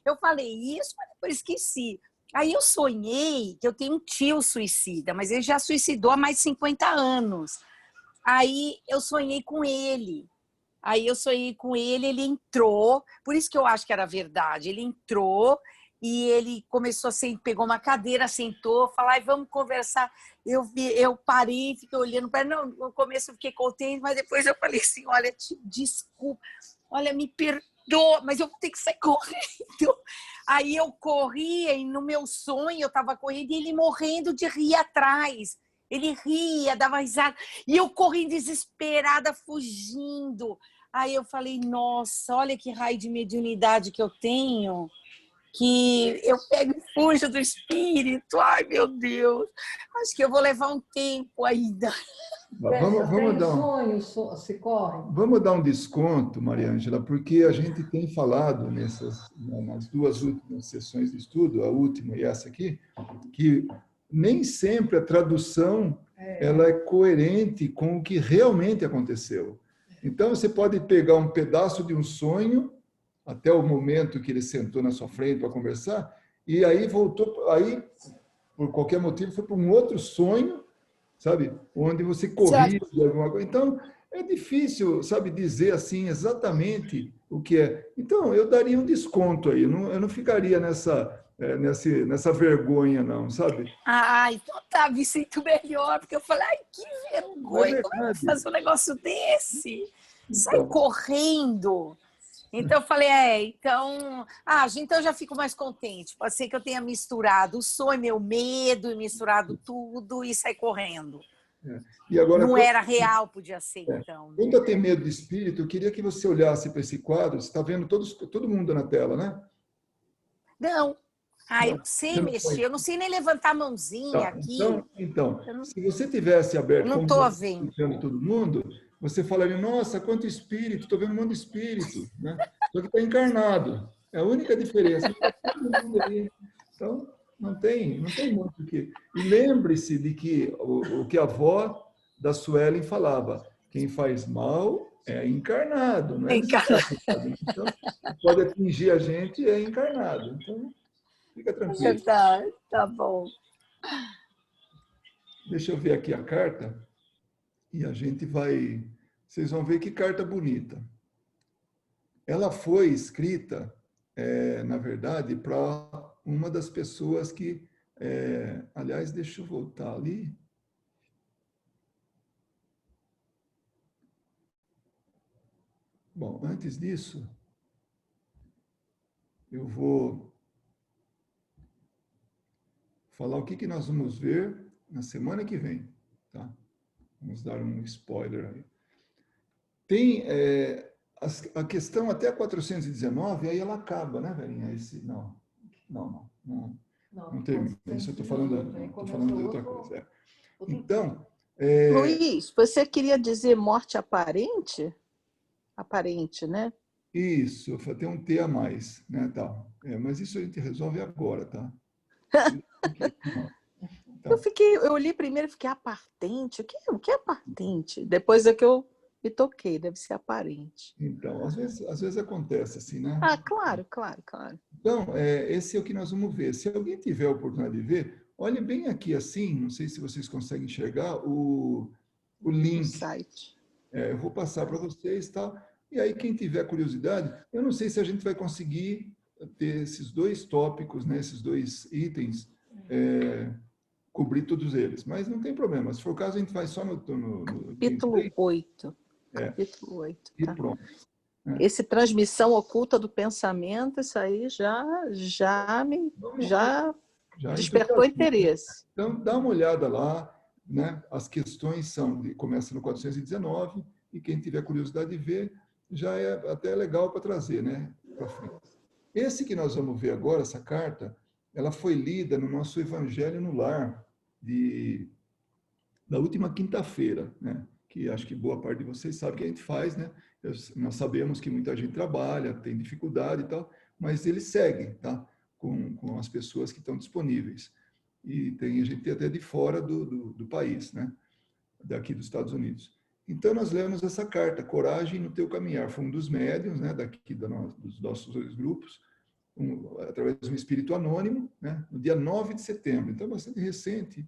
Eu falei isso, mas depois esqueci. Aí eu sonhei que eu tenho um tio suicida, mas ele já suicidou há mais de 50 anos. Aí eu sonhei com ele. Ele entrou, por isso que eu acho que era verdade. Ele entrou e ele começou assim, pegou uma cadeira, sentou, falou, vamos conversar. Eu parei, fiquei olhando para ele. Não, no começo eu fiquei contente, mas depois eu falei assim, olha, desculpa, olha, me perdoa, mas eu vou ter que sair correndo. Aí eu corria e no meu sonho eu estava correndo e ele morrendo de rir atrás. Ele ria, dava risada, e eu correndo desesperada, fugindo. Aí eu falei, nossa, olha que raio de mediunidade que eu tenho, que eu pego e fujo do espírito. Ai, meu Deus, acho que eu vou levar um tempo ainda. Vamos dar um desconto, Maria Ângela, porque a gente tem falado nas duas últimas sessões de estudo, a última e essa aqui, que nem sempre a tradução ela é coerente com o que realmente aconteceu. Então, você pode pegar um pedaço de um sonho, até o momento que ele sentou na sua frente para conversar, e aí voltou, aí, por qualquer motivo, foi para um outro sonho, sabe? Onde você corrige alguma coisa. Então, é difícil, sabe, dizer assim exatamente o que é. Então, eu daria um desconto aí, eu não ficaria nessa vergonha, não, sabe? Então tá, me sinto melhor, porque eu falei, que vergonha, como é que eu vou fazer um negócio desse? Sai correndo. Então eu falei, então eu já fico mais contente. Pode ser que eu tenha misturado o sonho, meu medo, misturado tudo e sair correndo. E agora, não era real, podia ser, então. Quando eu tenho medo de espírito, eu queria que você olhasse para esse quadro. Você está vendo todo mundo na tela, né? Não. Eu não sei mexer, eu não sei nem levantar a mãozinha aqui. Então, se você tivesse aberto, eu não estou vendo todo mundo, você falaria, nossa, quanto espírito, estou vendo um monte de espírito, né? Só que está encarnado. É a única diferença. Então, não tem muito o que... E lembre-se de que o que a avó da Suelen falava, quem faz mal é encarnado, não é encarnado. Então, pode atingir a gente, é encarnado. Então, fica tranquilo. Tá bom. Deixa eu ver aqui a carta e a gente vai... Vocês vão ver que carta bonita. Ela foi escrita, na verdade, para uma das pessoas que... aliás, deixa eu voltar ali. Bom, antes disso, eu vou falar o que nós vamos ver na semana que vem, tá? Vamos dar um spoiler aí. Tem a questão até 419, aí ela acaba, né, velhinha? Não termina. Isso eu estou falando de outra coisa. Então... Luiz, você queria dizer morte aparente? Aparente, né? Isso, tem um T a mais, né, tal. Mas isso a gente resolve agora, tá? Eu olhei primeiro e fiquei aparente. O que é aparente? Depois é que eu me toquei, deve ser aparente. Então, às vezes acontece assim, né? Ah, claro. Então, esse é o que nós vamos ver. Se alguém tiver a oportunidade de ver, olhe bem aqui assim, não sei se vocês conseguem enxergar o link. O site. Eu vou passar para vocês, tá? E aí, quem tiver curiosidade, eu não sei se a gente vai conseguir ter esses dois tópicos, né, esses dois itens, cobrir todos eles, mas não tem problema. Se for o caso, a gente vai só no capítulo 8. Capítulo 8. E tá? pronto. Né? Esse transmissão oculta do pensamento, isso aí já despertou interesse. Então, dá uma olhada lá, né? As questões começam no 419, e quem tiver curiosidade de ver, já é até legal para trazer, né? Para frente. Esse que nós vamos ver agora, essa carta, ela foi lida no nosso Evangelho no Lar, da última quinta-feira, né? Que acho que boa parte de vocês sabe que a gente faz, né? Nós sabemos que muita gente trabalha, tem dificuldade e tal, mas ele segue, tá? Com as pessoas que estão disponíveis. E tem gente até de fora do país, né? Daqui dos Estados Unidos. Então, nós lemos essa carta, Coragem no Teu Caminhar. Foi um dos médiuns, né, dos nossos dois grupos, através de um espírito anônimo, né, no dia 9 de setembro. Então, bastante recente.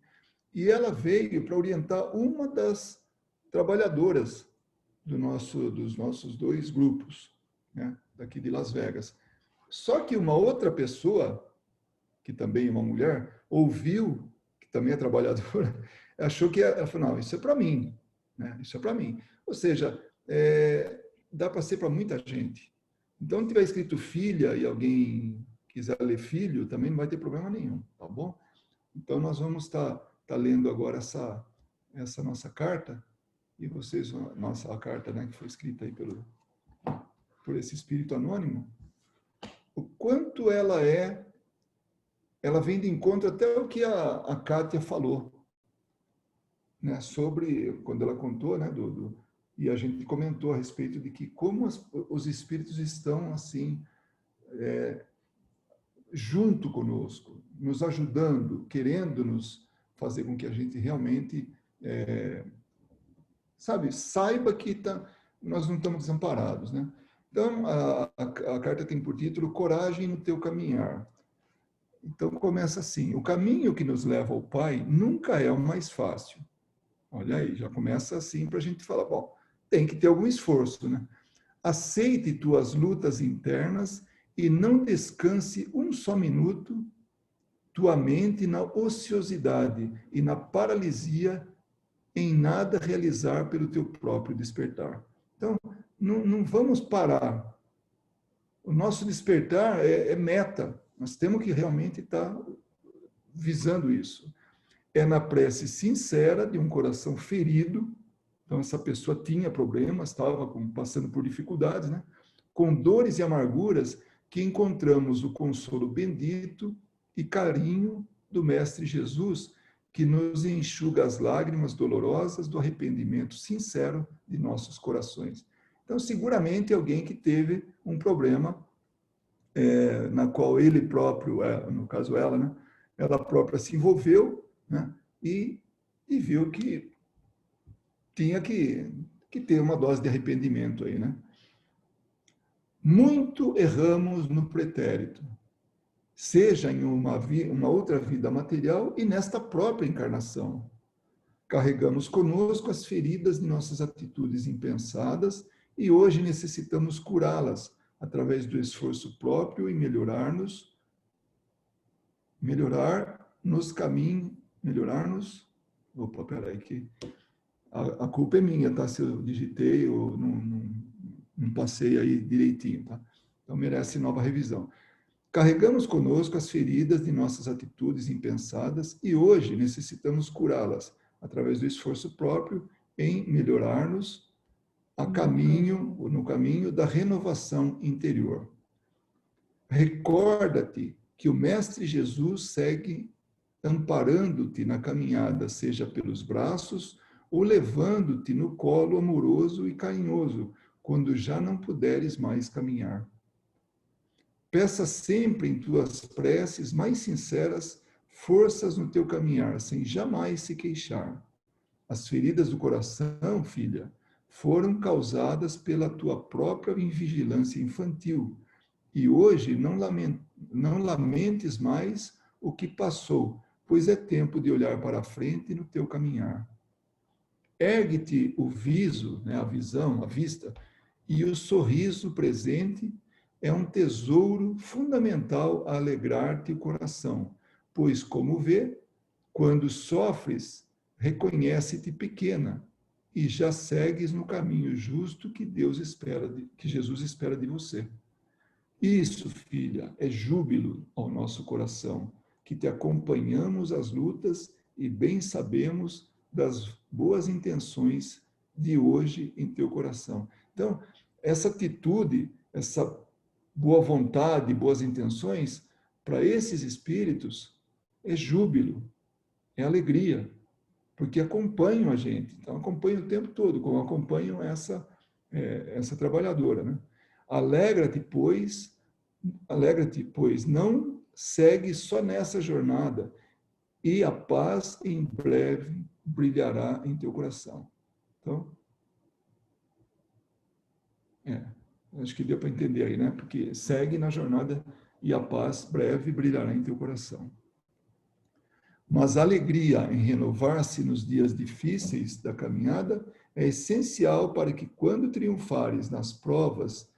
E ela veio para orientar uma das trabalhadoras dos nossos dois grupos, né, daqui de Las Vegas. Só que uma outra pessoa, que também é uma mulher, ouviu, que também é trabalhadora, achou que ela falou, não, isso é para mim. Né? Isso é para mim. Ou seja, dá para ser para muita gente. Então, se tiver escrito filha e alguém quiser ler filho, também não vai ter problema nenhum, tá bom? Então, nós vamos estar lendo agora essa nossa carta, e vocês, a carta, né, que foi escrita aí por esse espírito anônimo, o quanto ela vem de encontro até o que a Kátia falou, né, sobre, quando ela contou, né, e a gente comentou a respeito de que como os espíritos estão assim, junto conosco, nos ajudando, querendo nos fazer com que a gente realmente, saiba que nós não estamos desamparados, né? Então, a carta tem por título Coragem no Teu Caminhar. Então, começa assim, o caminho que nos leva ao Pai nunca é o mais fácil. Olha aí, já começa assim para a gente falar, bom, tem que ter algum esforço, né? Aceite tuas lutas internas e não descanse um só minuto tua mente na ociosidade e na paralisia em nada realizar pelo teu próprio despertar. Então, não vamos parar. O nosso despertar é meta. Nós temos que realmente estar visando isso. É na prece sincera de um coração ferido. Então, essa pessoa tinha problemas, estava passando por dificuldades, né? Com dores e amarguras, que encontramos o consolo bendito e carinho do Mestre Jesus, que nos enxuga as lágrimas dolorosas do arrependimento sincero de nossos corações. Então, seguramente, alguém que teve um problema na qual ele próprio, no caso ela, né? Ela própria se envolveu, né? E viu que tinha que ter uma dose de arrependimento aí, né? Muito erramos no pretérito, seja em uma outra vida material e nesta própria encarnação. Carregamos conosco as feridas de nossas atitudes impensadas e hoje necessitamos curá-las através do esforço próprio e melhorar-nos Opa, peraí, que a culpa é minha, tá? Se eu digitei ou não passei aí direitinho, tá? Então merece nova revisão. Carregamos conosco as feridas de nossas atitudes impensadas e hoje necessitamos curá-las através do esforço próprio em melhorar-nos no caminho da renovação interior. Recorda-te que o Mestre Jesus segue amparando-te na caminhada, seja pelos braços ou levando-te no colo amoroso e carinhoso, quando já não puderes mais caminhar. Peça sempre em tuas preces mais sinceras forças no teu caminhar, sem jamais se queixar. As feridas do coração, filha, foram causadas pela tua própria invigilância infantil, e hoje não lamentes mais o que passou, pois é tempo de olhar para a frente no teu caminhar. Ergue-te o viso, a visão, a vista, e o sorriso presente é um tesouro fundamental a alegrar-te o coração, pois, como vê, quando sofres, reconhece-te pequena e já segues no caminho justo que Jesus espera de você. Isso, filha, é júbilo ao nosso coração, que te acompanhamos às lutas e bem sabemos das boas intenções de hoje em teu coração. Então, essa atitude, essa boa vontade, boas intenções, para esses espíritos, é júbilo, é alegria, porque acompanham a gente. Então, acompanham o tempo todo, como acompanham essa trabalhadora, né? Alegra-te, pois, não segue só nessa jornada, e a paz em breve brilhará em teu coração. Então, acho que deu para entender aí, né? Porque segue na jornada e a paz breve brilhará em teu coração. Mas a alegria em renovar-se nos dias difíceis da caminhada é essencial para que, quando triunfares nas provas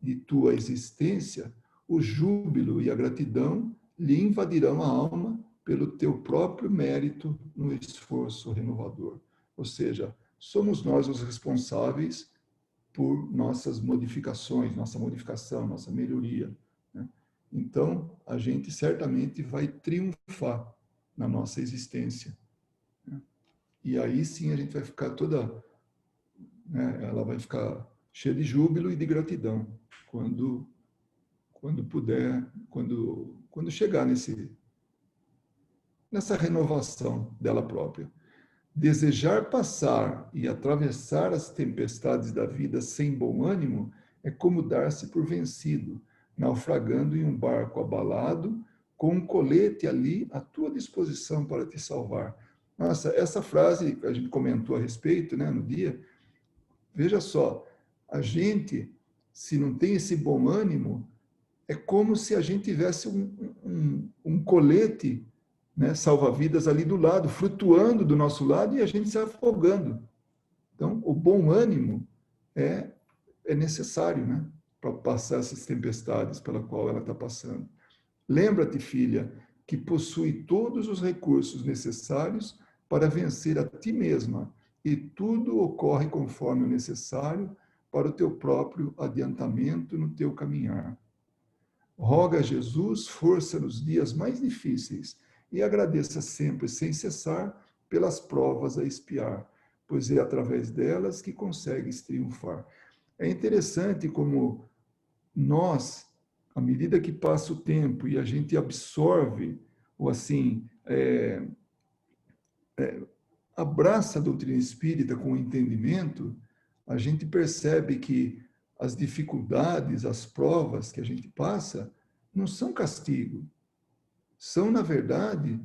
de tua existência, o júbilo e a gratidão lhe invadirão a alma pelo teu próprio mérito no esforço renovador. Ou seja, somos nós os responsáveis por nossas modificações, nossa modificação, nossa melhoria, né? Então, a gente certamente vai triunfar na nossa existência, né? E aí sim a gente vai ficar toda, né, ela vai ficar cheia de júbilo e de gratidão quando puder, quando chegar nessa renovação dela própria. Desejar passar e atravessar as tempestades da vida sem bom ânimo é como dar-se por vencido, naufragando em um barco abalado, com um colete ali à tua disposição para te salvar. Nossa, essa frase que a gente comentou a respeito, né, no dia, veja só, a gente, se não tem esse bom ânimo, é como se a gente tivesse um colete, né, salva-vidas ali do lado, flutuando do nosso lado e a gente se afogando. Então, o bom ânimo é necessário, né, para passar essas tempestades pela qual ela está passando. Lembra-te, filha, que possui todos os recursos necessários para vencer a ti mesma e tudo ocorre conforme o necessário para o teu próprio adiantamento no teu caminhar. Roga a Jesus força nos dias mais difíceis e agradeça sempre, sem cessar, pelas provas a espiar, pois é através delas que consegues triunfar. É interessante como nós, à medida que passa o tempo e a gente absorve, ou assim, abraça a doutrina espírita com o entendimento, a gente percebe que as dificuldades, as provas que a gente passa, não são castigo. São, na verdade,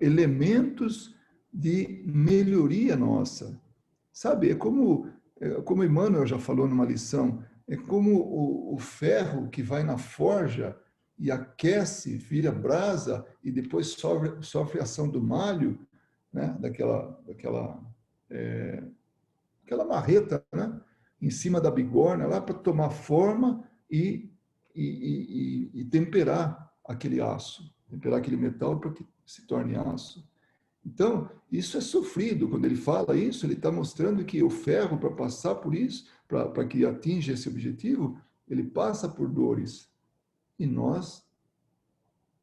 elementos de melhoria nossa. Sabe, é como Emmanuel já falou numa lição, é como o ferro que vai na forja e aquece, vira brasa e depois sofre a ação do malho, né? Aquela marreta, né? Em cima da bigorna lá para tomar forma e temperar aquele aço, temperar aquele metal para que se torne aço. Então, isso é sofrido. Quando ele fala isso, ele está mostrando que o ferro, para passar por isso, para que atinja esse objetivo, ele passa por dores. E nós,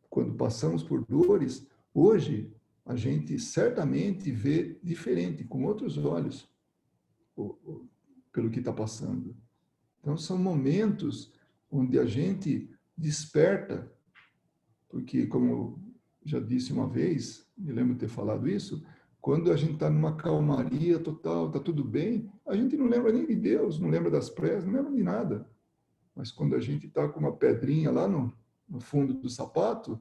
quando passamos por dores, hoje, a gente certamente vê diferente, com outros olhos, pelo que está passando. Então, são momentos onde a gente desperta, porque, como eu já disse uma vez, me lembro de ter falado isso, quando a gente está numa calmaria total, está tudo bem, a gente não lembra nem de Deus, não lembra das preces, não lembra de nada. Mas quando a gente está com uma pedrinha lá no fundo do sapato,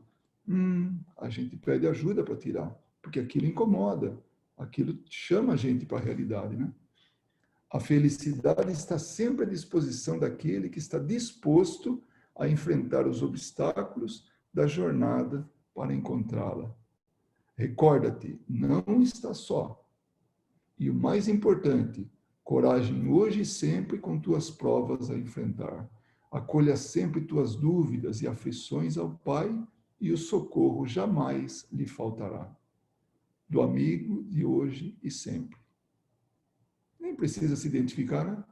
a gente pede ajuda para tirar, porque aquilo incomoda, aquilo chama a gente para a realidade, né? A felicidade está sempre à disposição daquele que está disposto a enfrentar os obstáculos da jornada para encontrá-la. Recorda-te, não está só. E o mais importante, coragem hoje e sempre com tuas provas a enfrentar. Acolha sempre tuas dúvidas e aflições ao Pai e o socorro jamais lhe faltará. Do amigo de hoje e sempre. Nem precisa se identificar, né?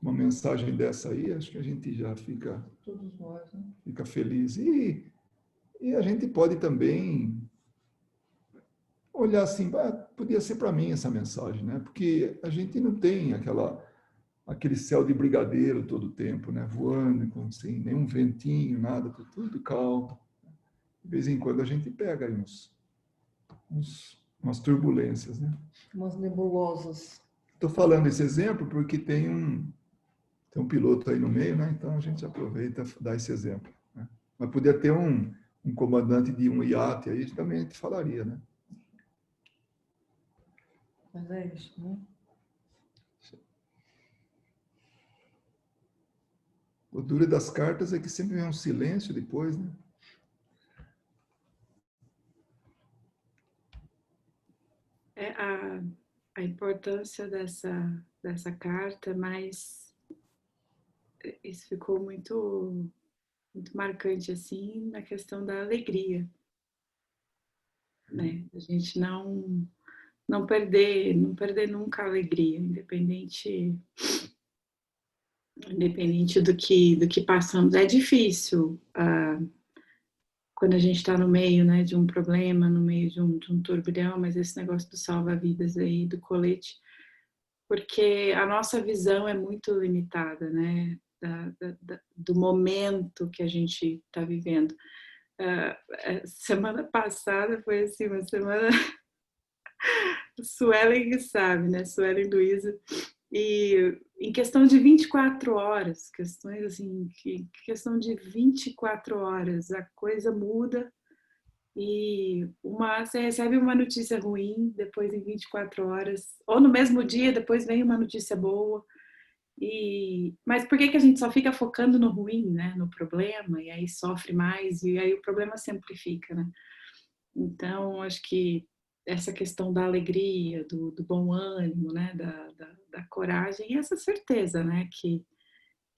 Uma mensagem dessa aí, acho que a gente já fica, Todos nós, né? fica feliz. E a gente pode também olhar assim, podia ser para mim essa mensagem, né? Porque a gente não tem aquele céu de brigadeiro todo o tempo, né? Voando, sem nenhum ventinho, nada, tudo calmo. De vez em quando a gente pega aí umas turbulências, né? Umas nebulosas. Estou falando esse exemplo porque tem um piloto aí no meio, né? Então a gente aproveita e dá esse exemplo, né? Mas podia ter um comandante de um iate aí, também a gente falaria, né? Mas é isso, né? O duro das cartas é que sempre vem um silêncio depois, né? A importância dessa carta, mas isso ficou muito, muito marcante, assim, na questão da alegria, né? A gente não perder nunca a alegria, independente do que passamos. É difícil quando a gente está no meio, né, de um problema, no meio de um turbilhão, mas esse negócio do salva-vidas aí, do colete, porque a nossa visão é muito limitada, né, do momento que a gente está vivendo. Semana passada foi assim, uma semana... Suelen sabe, né, Suelen e Luísa, e em questão de 24 horas, questões assim, questão de 24 horas, a coisa muda e você recebe uma notícia ruim, depois em 24 horas, ou no mesmo dia, depois vem uma notícia boa. Mas por que a gente só fica focando no ruim, né, no problema, e aí sofre mais, e aí o problema se amplifica, né? Então, acho que essa questão da alegria, do bom ânimo, né, da coragem e essa certeza, né, que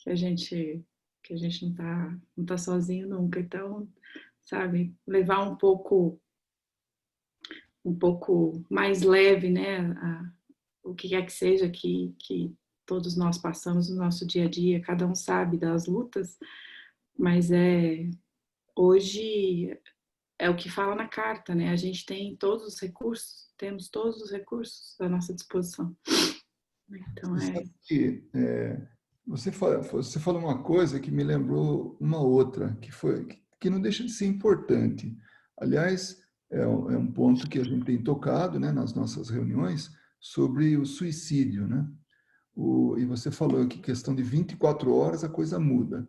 a gente não tá sozinho nunca. Então, sabe, levar um pouco mais leve, né, o que quer que seja que todos nós passamos no nosso dia a dia, cada um sabe das lutas, mas hoje é o que fala na carta, né? A gente tem todos os recursos, temos todos os recursos à nossa disposição. Então você falou uma coisa que me lembrou uma outra, que não deixa de ser importante. Aliás, é um ponto que a gente tem tocado, né, nas nossas reuniões sobre o suicídio, né? E você falou que questão de 24 horas a coisa muda.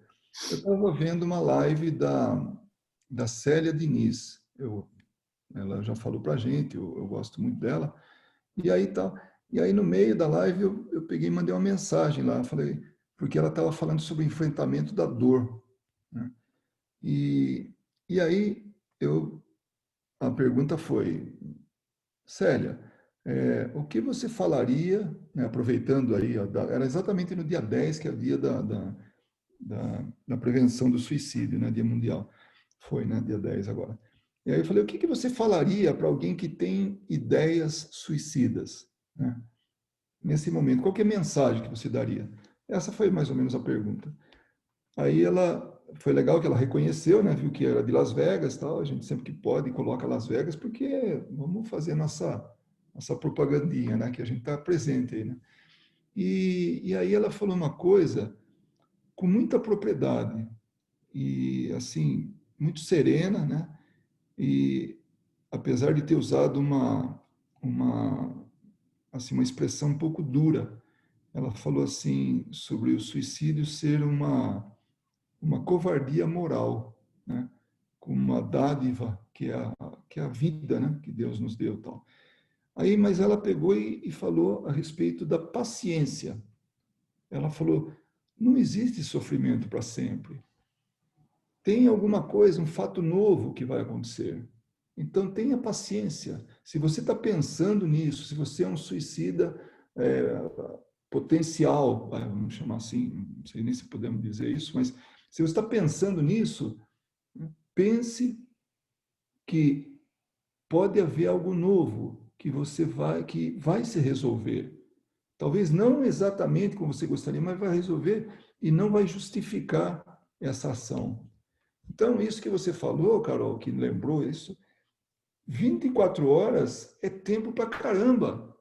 Eu estava vendo uma live da Célia Diniz. Ela já falou para a gente, eu gosto muito dela. E aí no meio da live eu peguei e mandei uma mensagem lá, falei, porque ela estava falando sobre o enfrentamento da dor. né? E aí, a pergunta foi, Célia, o que você falaria, né, aproveitando aí, era exatamente no dia 10, que é o dia da prevenção do suicídio, né, dia mundial. Foi, né, dia 10 agora. E aí eu falei, o que você falaria para alguém que tem ideias suicidas, né, nesse momento? Qual que é a mensagem que você daria? Essa foi mais ou menos a pergunta. Aí foi legal que ela reconheceu, né, viu que era de Las Vegas, tal. A gente sempre que pode coloca Las Vegas, porque vamos fazer nossa propagandinha, né, que a gente está presente aí, né? E aí ela falou uma coisa com muita propriedade e assim muito serena, né? E apesar de ter usado uma expressão um pouco dura, ela falou assim sobre o suicídio ser uma covardia moral, né? Com uma dádiva que é a vida, né? Que Deus nos deu, tal. Aí, mas ela pegou e falou a respeito da paciência. Ela falou: não existe sofrimento para sempre. Tem alguma coisa, um fato novo que vai acontecer. Então, tenha paciência. Se você está pensando nisso, se você é um suicida potencial, vamos chamar assim, não sei nem se podemos dizer isso, mas se você está pensando nisso, pense que pode haver algo novo que vai se resolver. Talvez não exatamente como você gostaria, mas vai resolver e não vai justificar essa ação. Então, isso que você falou, Carol, que lembrou isso, 24 horas é tempo para caramba,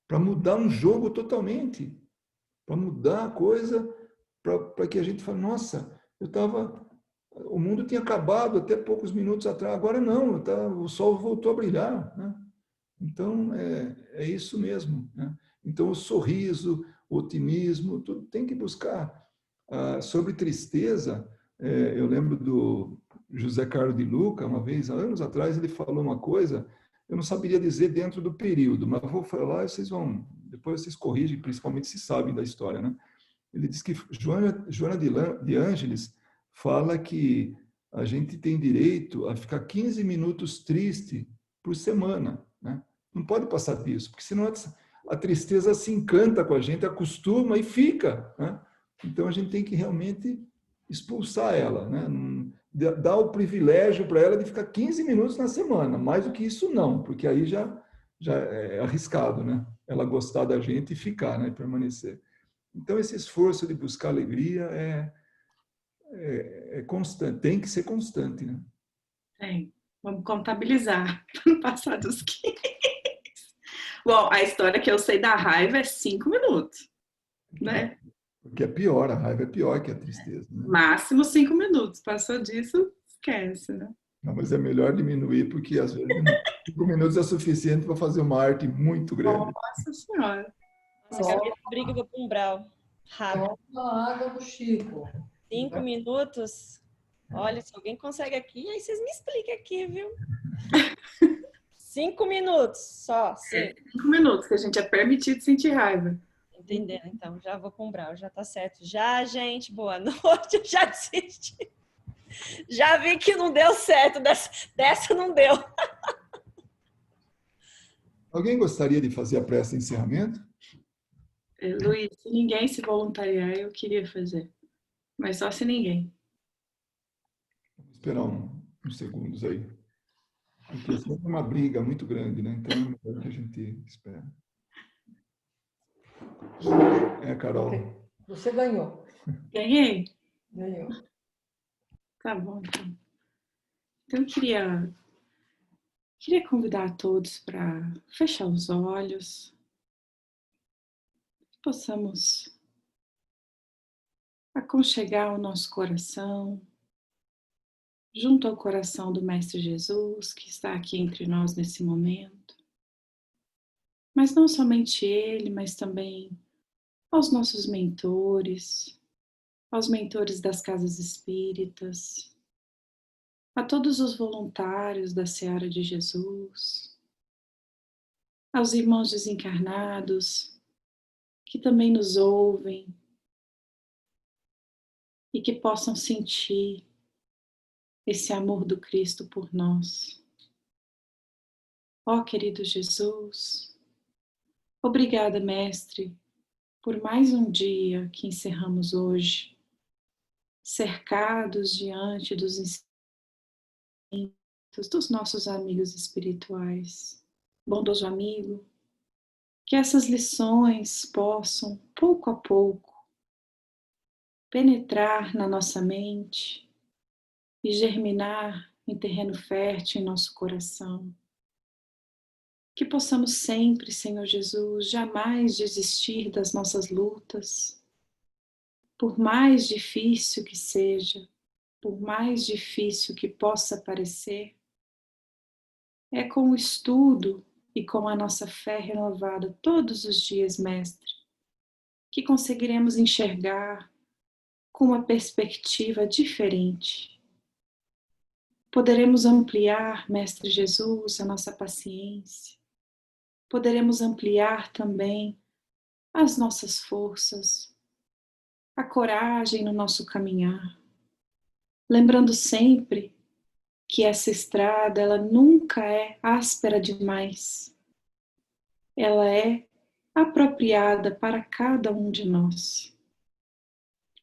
para mudar um jogo totalmente, para mudar a coisa, para que a gente fale, nossa, o mundo tinha acabado até poucos minutos atrás, agora não, o sol voltou a brilhar, né? Então, é isso mesmo, né? Então, o sorriso, o otimismo, tudo tem que buscar. Sobre tristeza, eu lembro do José Carlos de Luca, uma vez, há anos atrás, ele falou uma coisa, eu não saberia dizer dentro do período, mas vou falar e depois vocês corrigem, principalmente se sabem da história, né? Ele diz que Joana de Ângeles fala que a gente tem direito a ficar 15 minutos triste por semana, né? Não pode passar disso, porque senão a tristeza se encanta com a gente, acostuma e fica, né? Então a gente tem que realmente expulsar ela, né? Dar o privilégio para ela de ficar 15 minutos na semana, mais do que isso não, porque aí já é arriscado, né? Ela gostar da gente e ficar, né? E permanecer. Então esse esforço de buscar alegria é constante, tem que ser constante, né? Tem. Vamos contabilizar para não passar dos 15. Bom, a história que eu sei da raiva é 5 minutos, né? Porque é pior, a raiva é pior que a tristeza, né? Máximo 5 minutos. Passou disso, esquece, né? Não, mas é melhor diminuir, porque às vezes 5 minutos é suficiente para fazer uma arte muito grande. Nossa Senhora. Nossa, a Camila briga, eu vou para um brau. Rápido. Toma água do Chico. 5 minutos. Olha, se alguém consegue aqui, aí vocês me expliquem aqui, viu? 5 minutos só, sim. 5 minutos, que a gente é permitido sentir raiva. Entendendo, então, já vou com o brau, já tá certo. Já, gente, boa noite, eu já desisti. Já vi que não deu certo, dessa não deu. Alguém gostaria de fazer a prece de encerramento? Luiz, se ninguém se voluntariar, eu queria fazer. Mas só se ninguém. Vamos esperar uns segundos aí. Porque é sempre uma briga muito grande, né? Então é melhor que a gente espera. Carol. Você ganhou. Ganhei? Ganhou. Tá bom, então. Então eu queria convidar todos para fechar os olhos. Possamos aconchegar o nosso coração junto ao coração do Mestre Jesus, que está aqui entre nós nesse momento. Mas não somente ele, mas também aos nossos mentores, aos mentores das casas espíritas, a todos os voluntários da Seara de Jesus, aos irmãos desencarnados que também nos ouvem, e que possam sentir esse amor do Cristo por nós. Ó querido Jesus, obrigada, Mestre, por mais um dia que encerramos hoje, cercados diante dos ensinamentos dos nossos amigos espirituais. Bondoso amigo, que essas lições possam, pouco a pouco, penetrar na nossa mente e germinar em terreno fértil em nosso coração. Que possamos sempre, Senhor Jesus, jamais desistir das nossas lutas, por mais difícil que seja, por mais difícil que possa parecer. É com o estudo e com a nossa fé renovada todos os dias, Mestre, que conseguiremos enxergar com uma perspectiva diferente. Poderemos ampliar, Mestre Jesus, a nossa paciência. Poderemos ampliar também as nossas forças, a coragem no nosso caminhar. Lembrando sempre que essa estrada, ela nunca é áspera demais. Ela é apropriada para cada um de nós.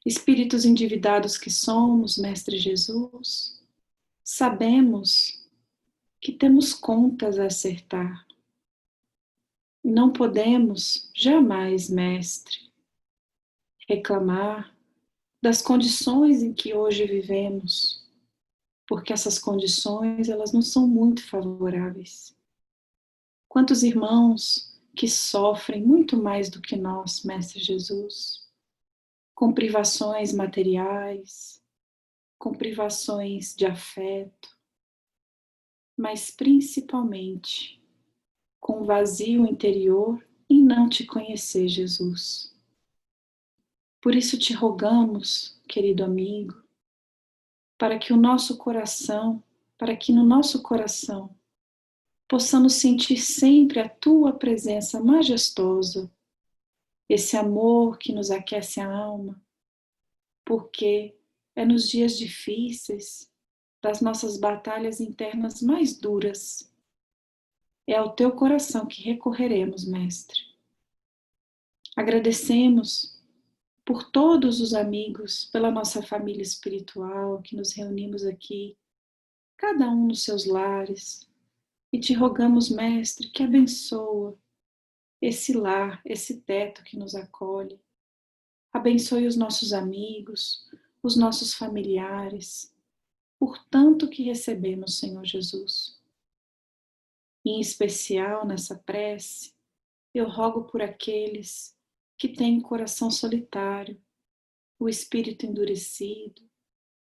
Espíritos endividados que somos, Mestre Jesus, sabemos que temos contas a acertar. Não podemos jamais, Mestre, reclamar das condições em que hoje vivemos, porque essas condições, elas não são muito favoráveis. Quantos irmãos que sofrem muito mais do que nós, Mestre Jesus, com privações materiais, com privações de afeto, mas principalmente com vazio interior em não te conhecer, Jesus. Por isso te rogamos, querido amigo, para que no nosso coração possamos sentir sempre a tua presença majestosa, esse amor que nos aquece a alma, porque é nos dias difíceis, das nossas batalhas internas mais duras, é ao teu coração que recorreremos, Mestre. Agradecemos por todos os amigos, pela nossa família espiritual, que nos reunimos aqui, cada um nos seus lares, e te rogamos, Mestre, que abençoa esse lar, esse teto que nos acolhe. Abençoe os nossos amigos, os nossos familiares, por tanto que recebemos, Senhor Jesus. Em especial nessa prece, eu rogo por aqueles que têm coração solitário, o espírito endurecido,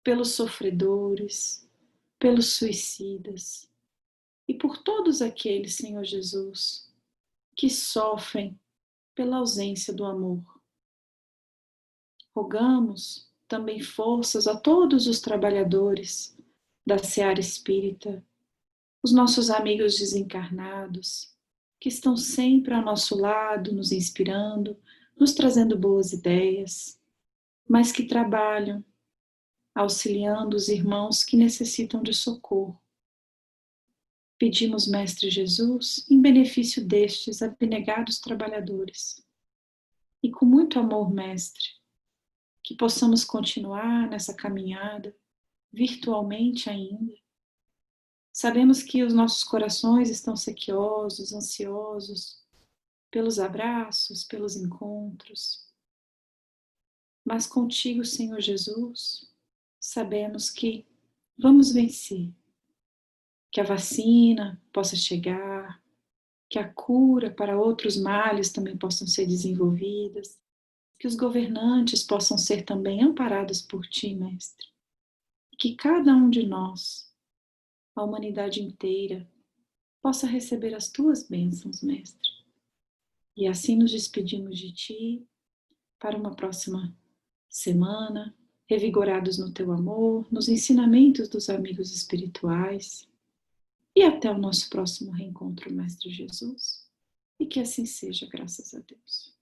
pelos sofredores, pelos suicidas, e por todos aqueles, Senhor Jesus, que sofrem pela ausência do amor. Rogamos também forças a todos os trabalhadores da seara espírita, os nossos amigos desencarnados, que estão sempre ao nosso lado, nos inspirando, nos trazendo boas ideias, mas que trabalham, auxiliando os irmãos que necessitam de socorro. Pedimos, Mestre Jesus, em benefício destes abnegados trabalhadores. E com muito amor, Mestre, que possamos continuar nessa caminhada, virtualmente ainda. Sabemos que os nossos corações estão sequiosos, ansiosos, pelos abraços, pelos encontros. Mas contigo, Senhor Jesus, sabemos que vamos vencer. Que a vacina possa chegar, que a cura para outros males também possam ser desenvolvidas, que os governantes possam ser também amparados por Ti, Mestre, e que cada um de nós, a humanidade inteira, possa receber as Tuas bênçãos, Mestre. E assim nos despedimos de Ti para uma próxima semana, revigorados no Teu amor, nos ensinamentos dos amigos espirituais. E até o nosso próximo reencontro, Mestre Jesus. E que assim seja, graças a Deus.